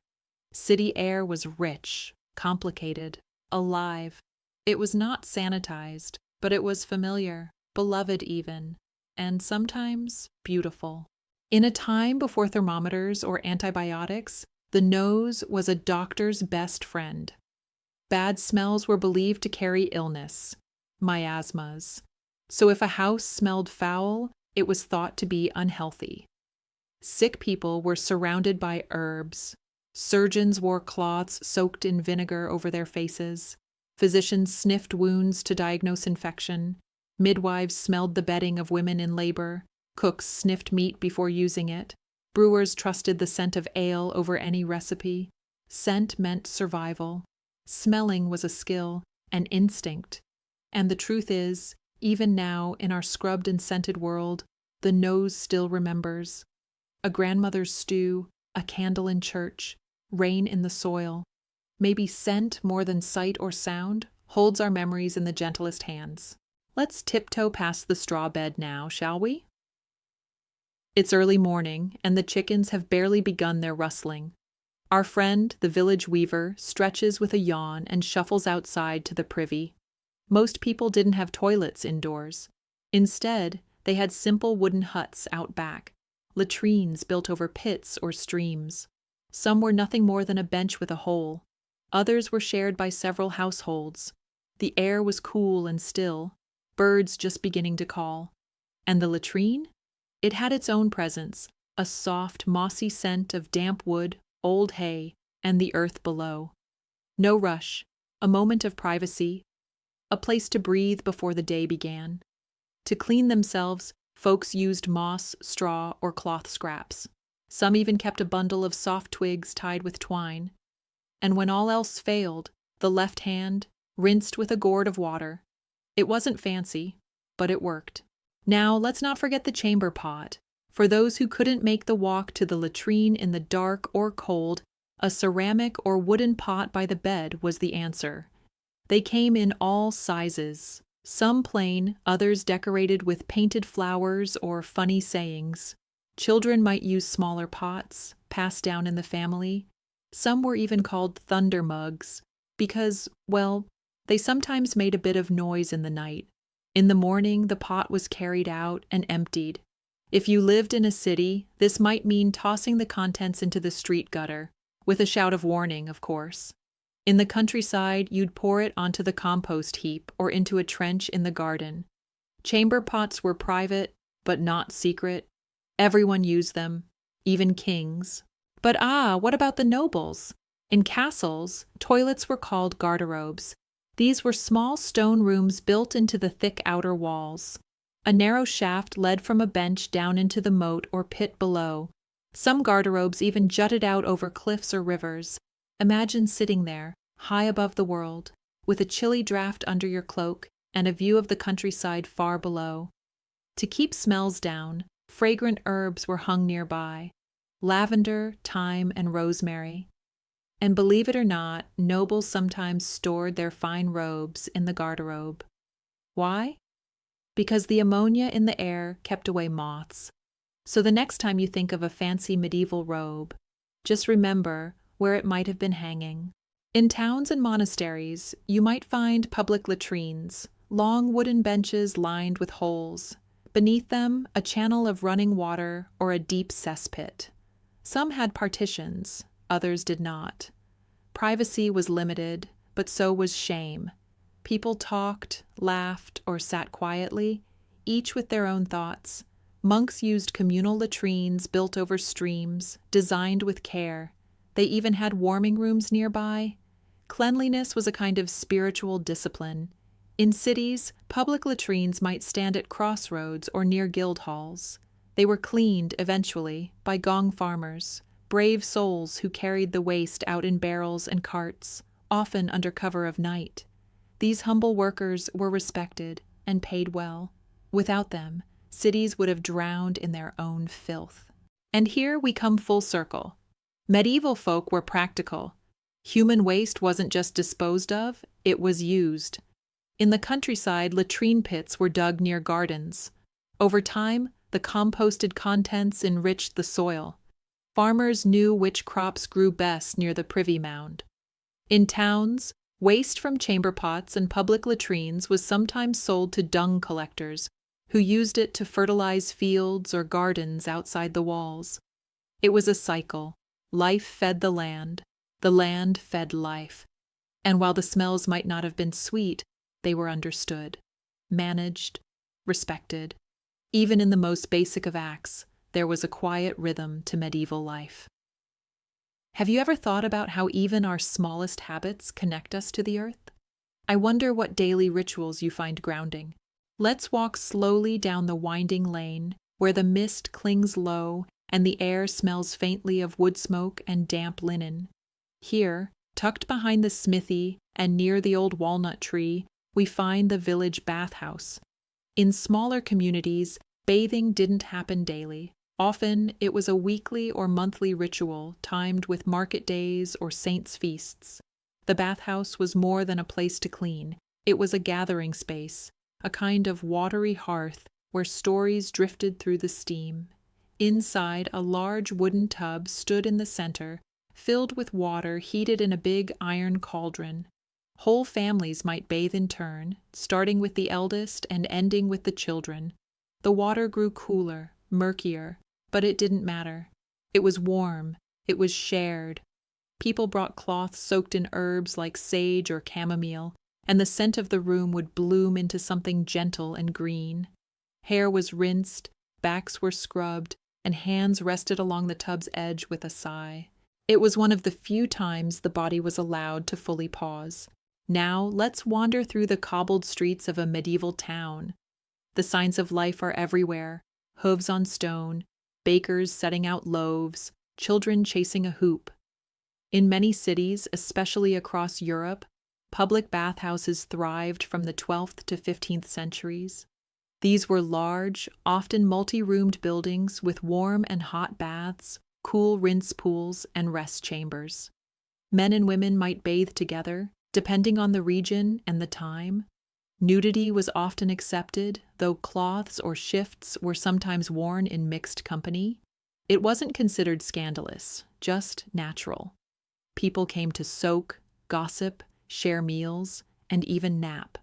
City air was rich, complicated, alive. It was not sanitized, but it was familiar, beloved even, and sometimes beautiful. In a time before thermometers or antibiotics, the nose was a doctor's best friend. Bad smells were believed to carry illness, miasmas. So if a house smelled foul, it was thought to be unhealthy. Sick people were surrounded by herbs. Surgeons wore cloths soaked in vinegar over their faces. Physicians sniffed wounds to diagnose infection. Midwives smelled the bedding of women in labor. Cooks sniffed meat before using it. Brewers trusted the scent of ale over any recipe. Scent meant survival. Smelling was a skill, an instinct. And the truth is, even now, in our scrubbed and scented world, the nose still remembers. A grandmother's stew, a candle in church, rain in the soil. Maybe scent, more than sight or sound, holds our memories in the gentlest hands. Let's tiptoe past the straw bed now, shall we? It's early morning, and the chickens have barely begun their rustling. Our friend, the village weaver, stretches with a yawn and shuffles outside to the privy. Most people didn't have toilets indoors. Instead, they had simple wooden huts out back, latrines built over pits or streams. Some were nothing more than a bench with a hole. Others were shared by several households. The air was cool and still, birds just beginning to call. And the latrine? It had its own presence, a soft, mossy scent of damp wood, old hay, and the earth below. No rush, a moment of privacy, a place to breathe before the day began. To clean themselves, folks used moss, straw, or cloth scraps. Some even kept a bundle of soft twigs tied with twine. And when all else failed, the left hand rinsed with a gourd of water. It wasn't fancy, but it worked. Now, let's not forget the chamber pot. For those who couldn't make the walk to the latrine in the dark or cold, a ceramic or wooden pot by the bed was the answer. They came in all sizes, some plain, others decorated with painted flowers or funny sayings. Children might use smaller pots, passed down in the family. Some were even called thunder mugs, because, well, they sometimes made a bit of noise in the night. In the morning, the pot was carried out and emptied. If you lived in a city, this might mean tossing the contents into the street gutter, with a shout of warning, of course. In the countryside, you'd pour it onto the compost heap or into a trench in the garden. Chamber pots were private, but not secret. Everyone used them, even kings. But what about the nobles? In castles, toilets were called garderobes. These were small stone rooms built into the thick outer walls. A narrow shaft led from a bench down into the moat or pit below. Some garderobes even jutted out over cliffs or rivers. Imagine sitting there, high above the world, with a chilly draft under your cloak and a view of the countryside far below. To keep smells down, fragrant herbs were hung nearby, lavender, thyme, and rosemary. And believe it or not, nobles sometimes stored their fine robes in the garderobe. Why? Because the ammonia in the air kept away moths. So the next time you think of a fancy medieval robe, just remember where it might have been hanging. In towns and monasteries, you might find public latrines, long wooden benches lined with holes. Beneath them, a channel of running water or a deep cesspit. Some had partitions, others did not. Privacy was limited, but so was shame. People talked, laughed, or sat quietly, each with their own thoughts. Monks used communal latrines built over streams, designed with care. They even had warming rooms nearby. Cleanliness was a kind of spiritual discipline. In cities, public latrines might stand at crossroads or near guild halls. They were cleaned, eventually, by gong farmers, brave souls who carried the waste out in barrels and carts, often under cover of night. These humble workers were respected and paid well. Without them, cities would have drowned in their own filth. And here we come full circle. Medieval folk were practical. Human waste wasn't just disposed of, it was used. In the countryside, latrine pits were dug near gardens. Over time, the composted contents enriched the soil. Farmers knew which crops grew best near the privy mound. In towns, waste from chamber pots and public latrines was sometimes sold to dung collectors, who used it to fertilize fields or gardens outside the walls. It was a cycle. Life fed the land fed life. And while the smells might not have been sweet, they were understood, managed, respected. Even in the most basic of acts, there was a quiet rhythm to medieval life. Have you ever thought about how even our smallest habits connect us to the earth? I wonder what daily rituals you find grounding. Let's walk slowly down the winding lane, where the mist clings low and the air smells faintly of wood smoke and damp linen. Here, tucked behind the smithy and near the old walnut tree, we find the village bathhouse. In smaller communities, bathing didn't happen daily. Often, it was a weekly or monthly ritual timed with market days or saints' feasts. The bathhouse was more than a place to clean. It was a gathering space, a kind of watery hearth where stories drifted through the steam. Inside, a large wooden tub stood in the center, filled with water heated in a big iron cauldron. Whole families might bathe in turn, starting with the eldest and ending with the children. The water grew cooler, murkier, but it didn't matter. It was warm. It was shared. People brought cloths soaked in herbs like sage or chamomile, and the scent of the room would bloom into something gentle and green. Hair was rinsed, backs were scrubbed, and hands rested along the tub's edge with a sigh. It was one of the few times the body was allowed to fully pause. Now, let's wander through the cobbled streets of a medieval town. The signs of life are everywhere: hooves on stone, bakers setting out loaves, children chasing a hoop. In many cities, especially across Europe, public bathhouses thrived from the 12th to 15th centuries. These were large, often multi-roomed buildings with warm and hot baths, cool rinse pools, and rest chambers. Men and women might bathe together, depending on the region and the time. Nudity was often accepted, though cloths or shifts were sometimes worn in mixed company. It wasn't considered scandalous, just natural. People came to soak, gossip, share meals, and even nap.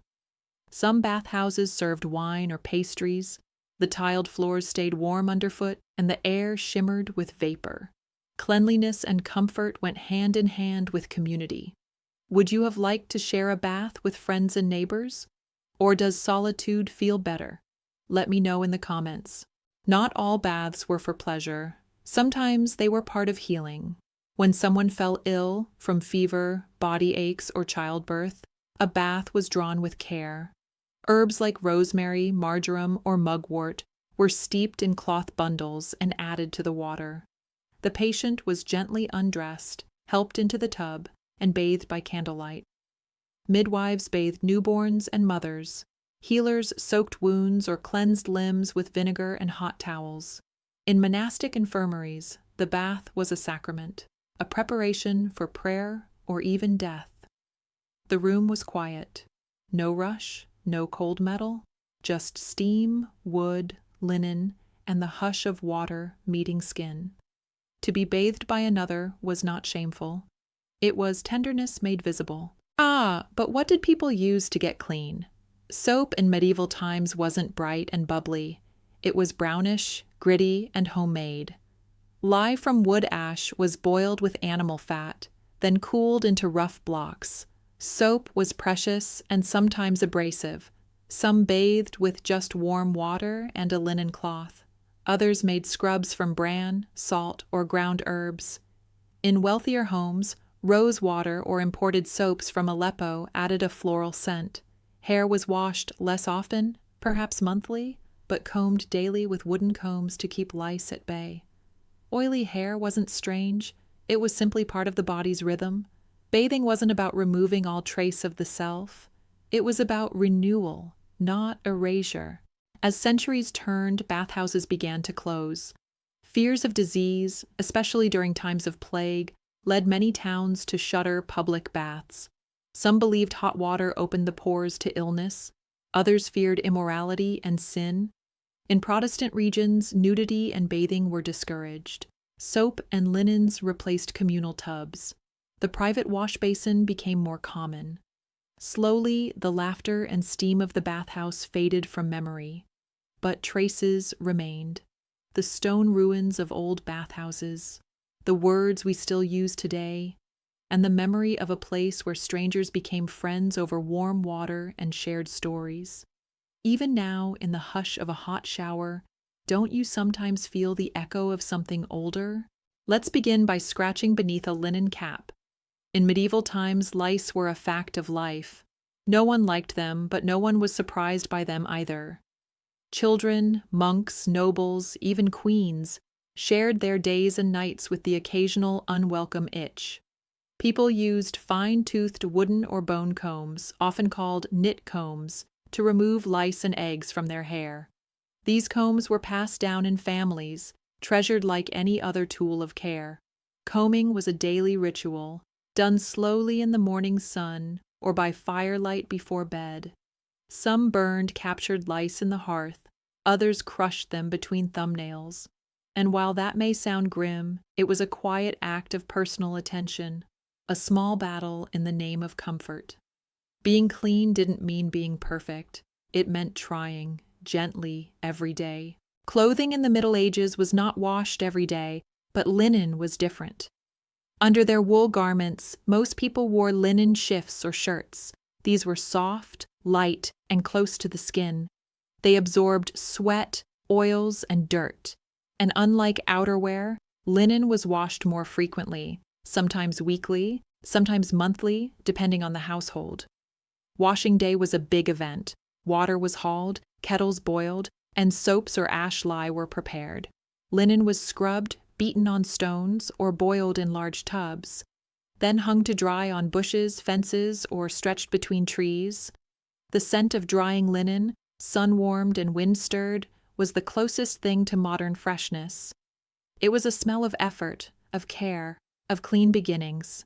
Some bathhouses served wine or pastries. The tiled floors stayed warm underfoot, and the air shimmered with vapor. Cleanliness and comfort went hand in hand with community. Would you have liked to share a bath with friends and neighbors? Or does solitude feel better? Let me know in the comments. Not all baths were for pleasure. Sometimes they were part of healing. When someone fell ill from fever, body aches, or childbirth, a bath was drawn with care. Herbs like rosemary, marjoram, or mugwort were steeped in cloth bundles and added to the water. The patient was gently undressed, helped into the tub, and bathed by candlelight. Midwives bathed newborns and mothers. Healers soaked wounds or cleansed limbs with vinegar and hot towels. In monastic infirmaries, the bath was a sacrament, a preparation for prayer or even death. The room was quiet. No rush, no cold metal, just steam, wood, linen, and the hush of water meeting skin. To be bathed by another was not shameful. It was tenderness made visible. But what did people use to get clean? Soap in medieval times wasn't bright and bubbly. It was brownish, gritty, and homemade. Lye from wood ash was boiled with animal fat, then cooled into rough blocks. Soap was precious and sometimes abrasive. Some bathed with just warm water and a linen cloth. Others made scrubs from bran, salt, or ground herbs. In wealthier homes, rose water or imported soaps from Aleppo added a floral scent. Hair was washed less often, perhaps monthly, but combed daily with wooden combs to keep lice at bay. Oily hair wasn't strange. It was simply part of the body's rhythm. Bathing wasn't about removing all trace of the self. It was about renewal, not erasure. As centuries turned, bathhouses began to close. Fears of disease, especially during times of plague, led many towns to shutter public baths. Some believed hot water opened the pores to illness. Others feared immorality and sin. In Protestant regions, nudity and bathing were discouraged. Soap and linens replaced communal tubs. The private wash basin became more common. Slowly, the laughter and steam of the bathhouse faded from memory. But traces remained. The stone ruins of old bathhouses, the words we still use today, and the memory of a place where strangers became friends over warm water and shared stories. Even now, in the hush of a hot shower, don't you sometimes feel the echo of something older? Let's begin by scratching beneath a linen cap. In medieval times, lice were a fact of life. No one liked them, but no one was surprised by them either. Children, monks, nobles, even queens, shared their days and nights with the occasional unwelcome itch. People used fine-toothed wooden or bone combs, often called knit combs, to remove lice and eggs from their hair. These combs were passed down in families, treasured like any other tool of care. Combing was a daily ritual, done slowly in the morning sun or by firelight before bed. Some burned captured lice in the hearth, others crushed them between thumbnails. And while that may sound grim, it was a quiet act of personal attention, a small battle in the name of comfort. Being clean didn't mean being perfect. It meant trying, gently, every day. Clothing in the Middle Ages was not washed every day, but linen was different. Under their wool garments, most people wore linen shifts or shirts. These were soft, light, and close to the skin. They absorbed sweat, oils, and dirt. And unlike outerwear, linen was washed more frequently, sometimes weekly, sometimes monthly, depending on the household. Washing day was a big event. Water was hauled, kettles boiled, and soaps or ash lye were prepared. Linen was scrubbed, beaten on stones, or boiled in large tubs, then hung to dry on bushes, fences, or stretched between trees. The scent of drying linen, sun-warmed and wind-stirred, was the closest thing to modern freshness. It was a smell of effort, of care, of clean beginnings.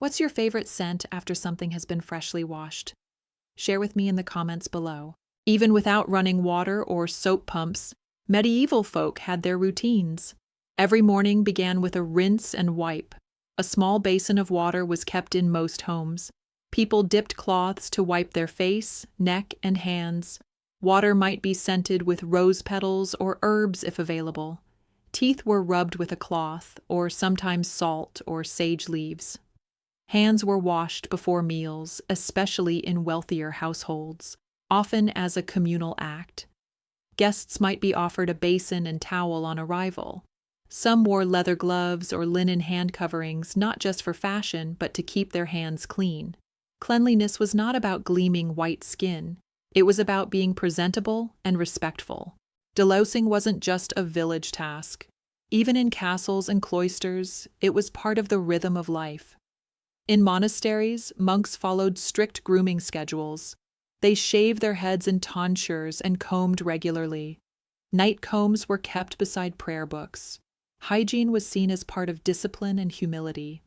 What's your favorite scent after something has been freshly washed? Share with me in the comments below. Even without running water or soap pumps, medieval folk had their routines. Every morning began with a rinse and wipe. A small basin of water was kept in most homes. People dipped cloths to wipe their face, neck, and hands. Water might be scented with rose petals or herbs if available. Teeth were rubbed with a cloth, or sometimes salt or sage leaves. Hands were washed before meals, especially in wealthier households, often as a communal act. Guests might be offered a basin and towel on arrival. Some wore leather gloves or linen hand coverings, not just for fashion, but to keep their hands clean. Cleanliness was not about gleaming white skin. It was about being presentable and respectful. Delousing wasn't just a village task. Even in castles and cloisters, it was part of the rhythm of life. In monasteries, monks followed strict grooming schedules. They shaved their heads in tonsures and combed regularly. Night combs were kept beside prayer books. Hygiene was seen as part of discipline and humility.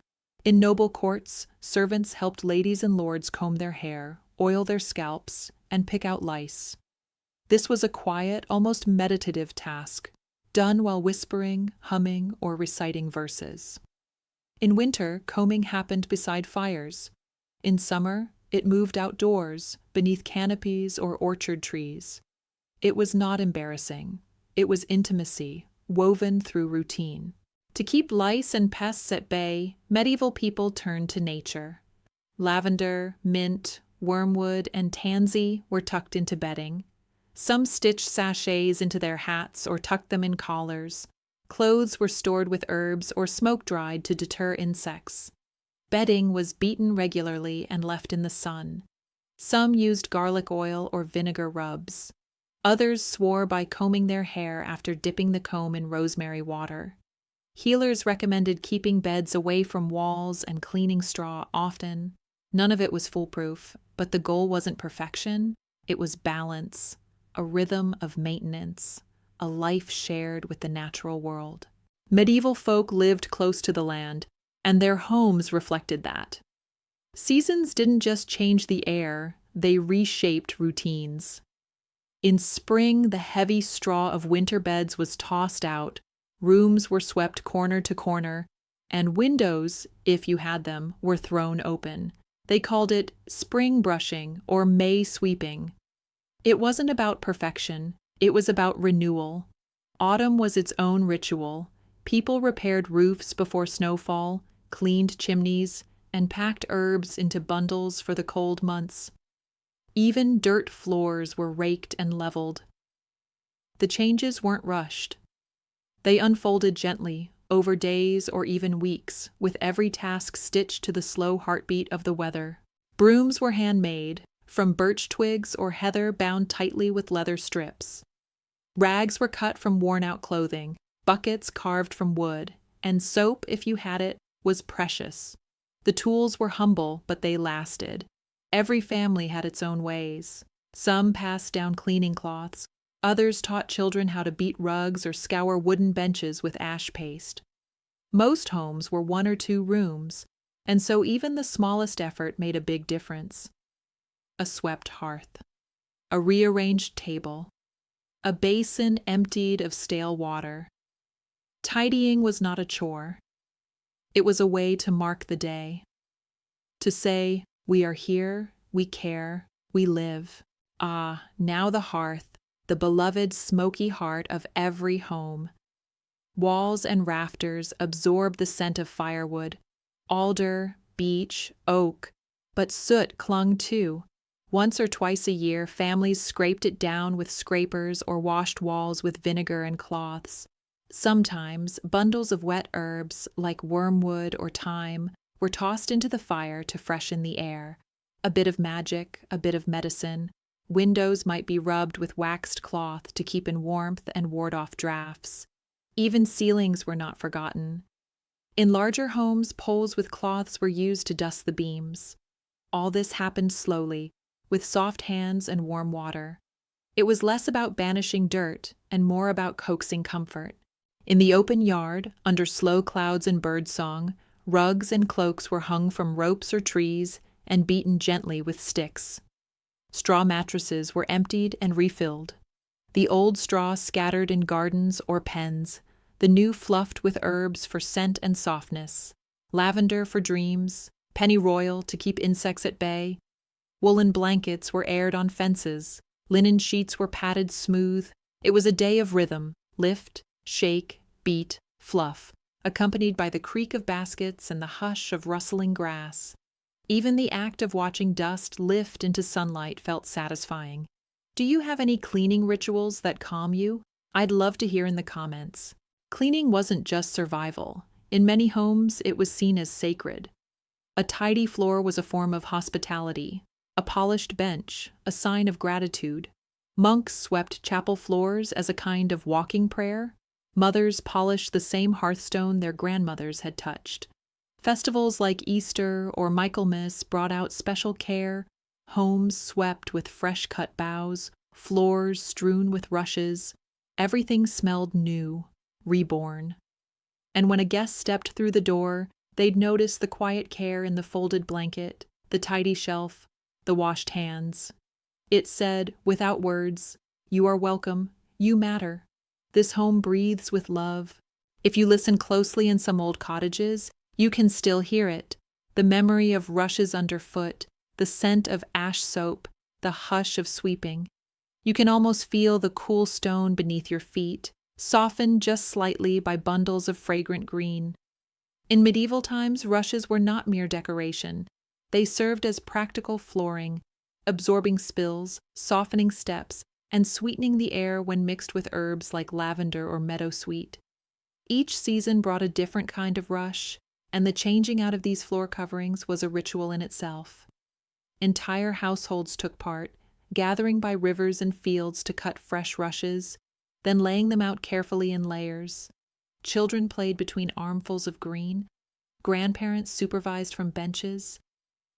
In noble courts, servants helped ladies and lords comb their hair, oil their scalps, and pick out lice. This was a quiet, almost meditative task, done while whispering, humming, or reciting verses. In winter, combing happened beside fires. In summer, it moved outdoors, beneath canopies or orchard trees. It was not embarrassing. It was intimacy, woven through routine. To keep lice and pests at bay, medieval people turned to nature. Lavender, mint, wormwood, and tansy were tucked into bedding. Some stitched sachets into their hats or tucked them in collars. Clothes were stored with herbs or smoke-dried to deter insects. Bedding was beaten regularly and left in the sun. Some used garlic oil or vinegar rubs. Others swore by combing their hair after dipping the comb in rosemary water. Healers recommended keeping beds away from walls and cleaning straw often. None of it was foolproof, but the goal wasn't perfection, it was balance, a rhythm of maintenance, a life shared with the natural world. Medieval folk lived close to the land, and their homes reflected that. Seasons didn't just change the air, they reshaped routines. In spring, the heavy straw of winter beds was tossed out, rooms were swept corner to corner, and windows, if you had them, were thrown open. They called it spring brushing or May sweeping. It wasn't about perfection, it was about renewal. Autumn was its own ritual. People repaired roofs before snowfall, cleaned chimneys, and packed herbs into bundles for the cold months. Even dirt floors were raked and leveled. The changes weren't rushed. They unfolded gently, over days or even weeks, with every task stitched to the slow heartbeat of the weather. Brooms were handmade, from birch twigs or heather bound tightly with leather strips. Rags were cut from worn-out clothing, buckets carved from wood, and soap, if you had it, was precious. The tools were humble, but they lasted. Every family had its own ways. Some passed down cleaning cloths, others taught children how to beat rugs or scour wooden benches with ash paste. Most homes were 1 or 2 rooms, and so even the smallest effort made a big difference. A swept hearth, a rearranged table, a basin emptied of stale water. Tidying was not a chore. It was a way to mark the day, to say, we are here, we care, we live. Ah, now the hearth, the beloved smoky heart of every home. Walls and rafters absorbed the scent of firewood, alder, beech, oak, but soot clung too. Once or twice a year, families scraped it down with scrapers or washed walls with vinegar and cloths. Sometimes, bundles of wet herbs, like wormwood or thyme, were tossed into the fire to freshen the air. A bit of magic, a bit of medicine. Windows might be rubbed with waxed cloth to keep in warmth and ward off drafts. Even ceilings were not forgotten. In larger homes, poles with cloths were used to dust the beams. All this happened slowly, with soft hands and warm water. It was less about banishing dirt and more about coaxing comfort. In the open yard, under slow clouds and birdsong, rugs and cloaks were hung from ropes or trees and beaten gently with sticks. Straw mattresses were emptied and refilled. The old straw scattered in gardens or pens, the new fluffed with herbs for scent and softness, lavender for dreams, pennyroyal to keep insects at bay. Woolen blankets were aired on fences, linen sheets were patted smooth. It was a day of rhythm, lift, shake, beat, fluff, accompanied by the creak of baskets and the hush of rustling grass. Even the act of watching dust lift into sunlight felt satisfying. Do you have any cleaning rituals that calm you? I'd love to hear in the comments. Cleaning wasn't just survival. In many homes, it was seen as sacred. A tidy floor was a form of hospitality, a polished bench, a sign of gratitude. Monks swept chapel floors as a kind of walking prayer. Mothers polished the same hearthstone their grandmothers had touched. Festivals like Easter or Michaelmas brought out special care, homes swept with fresh-cut boughs, floors strewn with rushes. Everything smelled new, reborn. And when a guest stepped through the door, they'd notice the quiet care in the folded blanket, the tidy shelf, the washed hands. It said, without words, "You are welcome, you matter. This home breathes with love." If you listen closely in some old cottages, you can still hear it, the memory of rushes underfoot, the scent of ash soap, the hush of sweeping. You can almost feel the cool stone beneath your feet, softened just slightly by bundles of fragrant green. In medieval times, rushes were not mere decoration. They served as practical flooring, absorbing spills, softening steps, and sweetening the air when mixed with herbs like lavender or meadowsweet. Each season brought a different kind of rush, and the changing out of these floor coverings was a ritual in itself. Entire households took part, gathering by rivers and fields to cut fresh rushes, then laying them out carefully in layers. Children played between armfuls of green. Grandparents supervised from benches.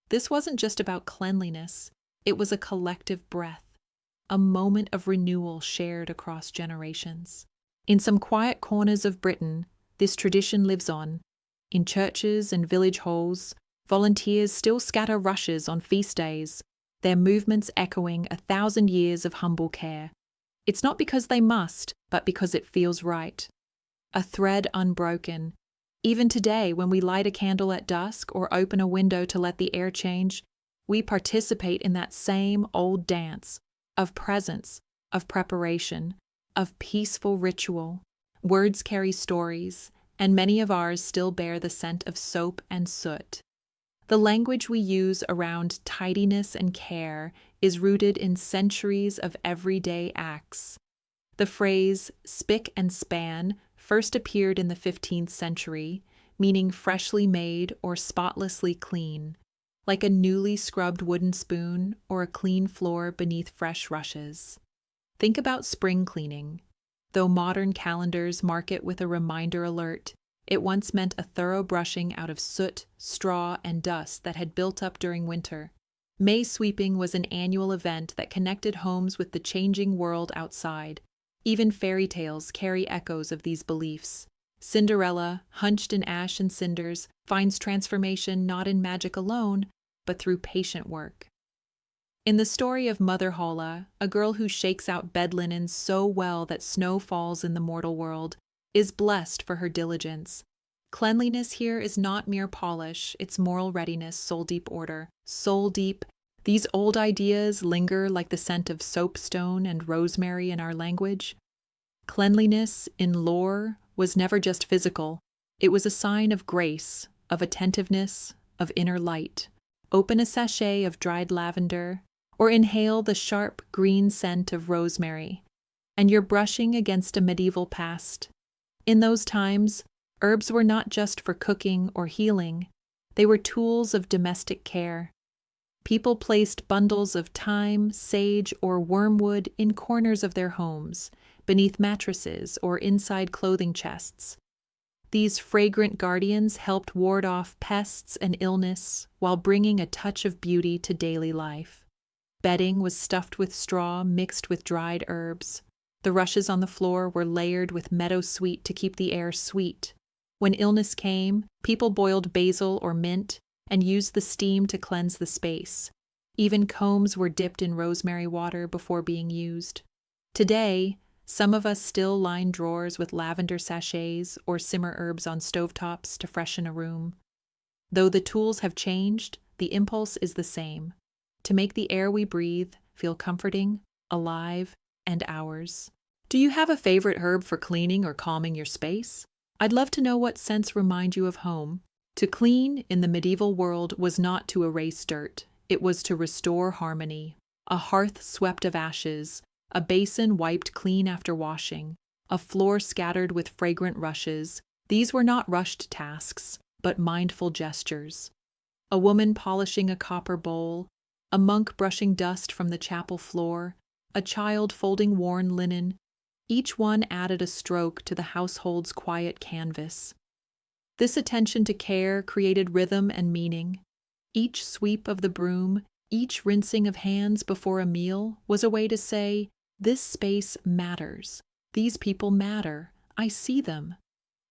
This wasn't just about cleanliness, it was a collective breath, a moment of renewal shared across generations. In some quiet corners of Britain, this tradition lives on. In churches and village halls, volunteers still scatter rushes on feast days, their movements echoing 1,000 years of humble care. It's not because they must, but because it feels right. A thread unbroken. Even today, when we light a candle at dusk or open a window to let the air change, we participate in that same old dance of presence, of preparation, of peaceful ritual. Words carry stories, and many of ours still bear the scent of soap and soot. The language we use around tidiness and care is rooted in centuries of everyday acts. The phrase spick and span first appeared in the 15th century, meaning freshly made or spotlessly clean, like a newly scrubbed wooden spoon or a clean floor beneath fresh rushes. Think about spring cleaning. Though modern calendars mark it with a reminder alert, it once meant a thorough brushing out of soot, straw, and dust that had built up during winter. May sweeping was an annual event that connected homes with the changing world outside. Even fairy tales carry echoes of these beliefs. Cinderella, hunched in ash and cinders, finds transformation not in magic alone, but through patient work. In the story of Mother Holle, a girl who shakes out bed linen so well that snow falls in the mortal world, is blessed for her diligence. Cleanliness here is not mere polish, it's moral readiness, soul-deep order. Soul-deep, these old ideas linger like the scent of soapstone and rosemary in our language. Cleanliness, in lore, was never just physical. It was a sign of grace, of attentiveness, of inner light. Open a sachet of dried lavender, or inhale the sharp green scent of rosemary, and you're brushing against a medieval past. In those times, herbs were not just for cooking or healing, they were tools of domestic care. People placed bundles of thyme, sage, or wormwood in corners of their homes, beneath mattresses or inside clothing chests. These fragrant guardians helped ward off pests and illness while bringing a touch of beauty to daily life. Bedding was stuffed with straw mixed with dried herbs. The rushes on the floor were layered with meadowsweet to keep the air sweet. When illness came, people boiled basil or mint and used the steam to cleanse the space. Even combs were dipped in rosemary water before being used. Today, some of us still line drawers with lavender sachets or simmer herbs on stovetops to freshen a room. Though the tools have changed, the impulse is the same: to make the air we breathe feel comforting, alive, and ours. Do you have a favorite herb for cleaning or calming your space? I'd love to know what scents remind you of home. To clean in the medieval world was not to erase dirt, it was to restore harmony. A hearth swept of ashes, a basin wiped clean after washing, a floor scattered with fragrant rushes. These were not rushed tasks, but mindful gestures. A woman polishing a copper bowl, a monk brushing dust from the chapel floor, a child folding worn linen. Each one added a stroke to the household's quiet canvas. This attention to care created rhythm and meaning. Each sweep of the broom, each rinsing of hands before a meal was a way to say, "This space matters. These people matter. I see them."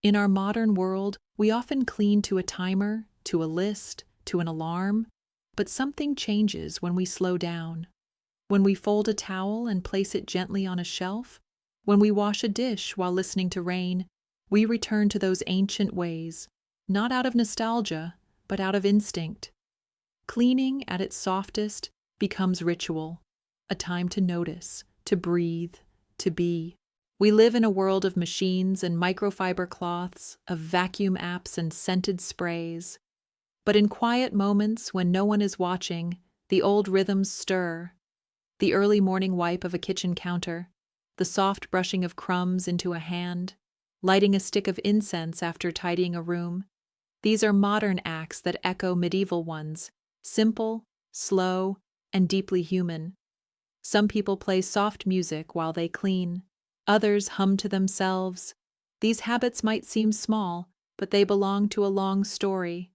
In our modern world, we often clean to a timer, to a list, to an alarm, but something changes when we slow down. When we fold a towel and place it gently on a shelf, when we wash a dish while listening to rain, we return to those ancient ways, not out of nostalgia, but out of instinct. Cleaning at its softest becomes ritual, a time to notice, to breathe, to be. We live in a world of machines and microfiber cloths, of vacuum apps and scented sprays. But in quiet moments when no one is watching, the old rhythms stir. The early morning wipe of a kitchen counter, the soft brushing of crumbs into a hand, lighting a stick of incense after tidying a room. These are modern acts that echo medieval ones, simple, slow, and deeply human. Some people play soft music while they clean. Others hum to themselves, These habits might seem small, but they belong to a long story,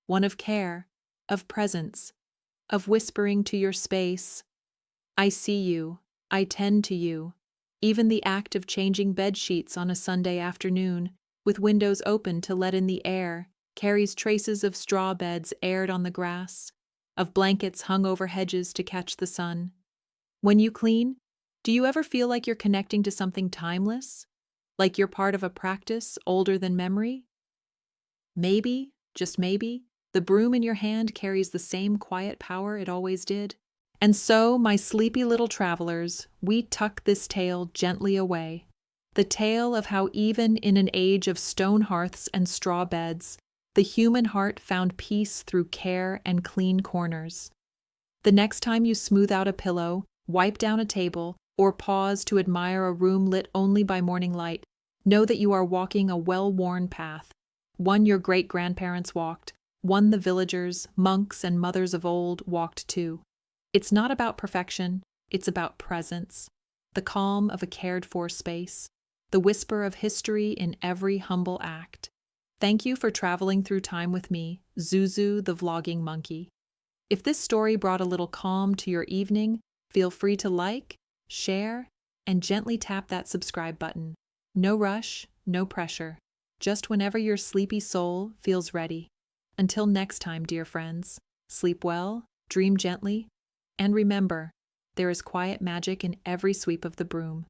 one of care, of presence, of whispering to your space, "I see you, I tend to you." Even the act of changing bed sheets on a Sunday afternoon, with windows open to let in the air, carries traces of straw beds aired on the grass, of blankets hung over hedges to catch the sun. When you clean, do you ever feel like you're connecting to something timeless? Like you're part of a practice older than memory? Maybe, just maybe, the broom in your hand carries the same quiet power it always did. And so, my sleepy little travelers, we tuck this tale gently away. The tale of how even in an age of stone hearths and straw beds, the human heart found peace through care and clean corners. The next time you smooth out a pillow, wipe down a table, or pause to admire a room lit only by morning light, know that you are walking a well-worn path, one your great-grandparents walked, one the villagers, monks, and mothers of old walked too. It's not about perfection, it's about presence, the calm of a cared-for space, the whisper of history in every humble act. Thank you for traveling through time with me, Zuzu the vlogging monkey. If this story brought a little calm to your evening, feel free to like, share, and gently tap that subscribe button. No rush, no pressure, just whenever your sleepy soul feels ready. Until next time, dear friends, sleep well, dream gently, and remember, there is quiet magic in every sweep of the broom.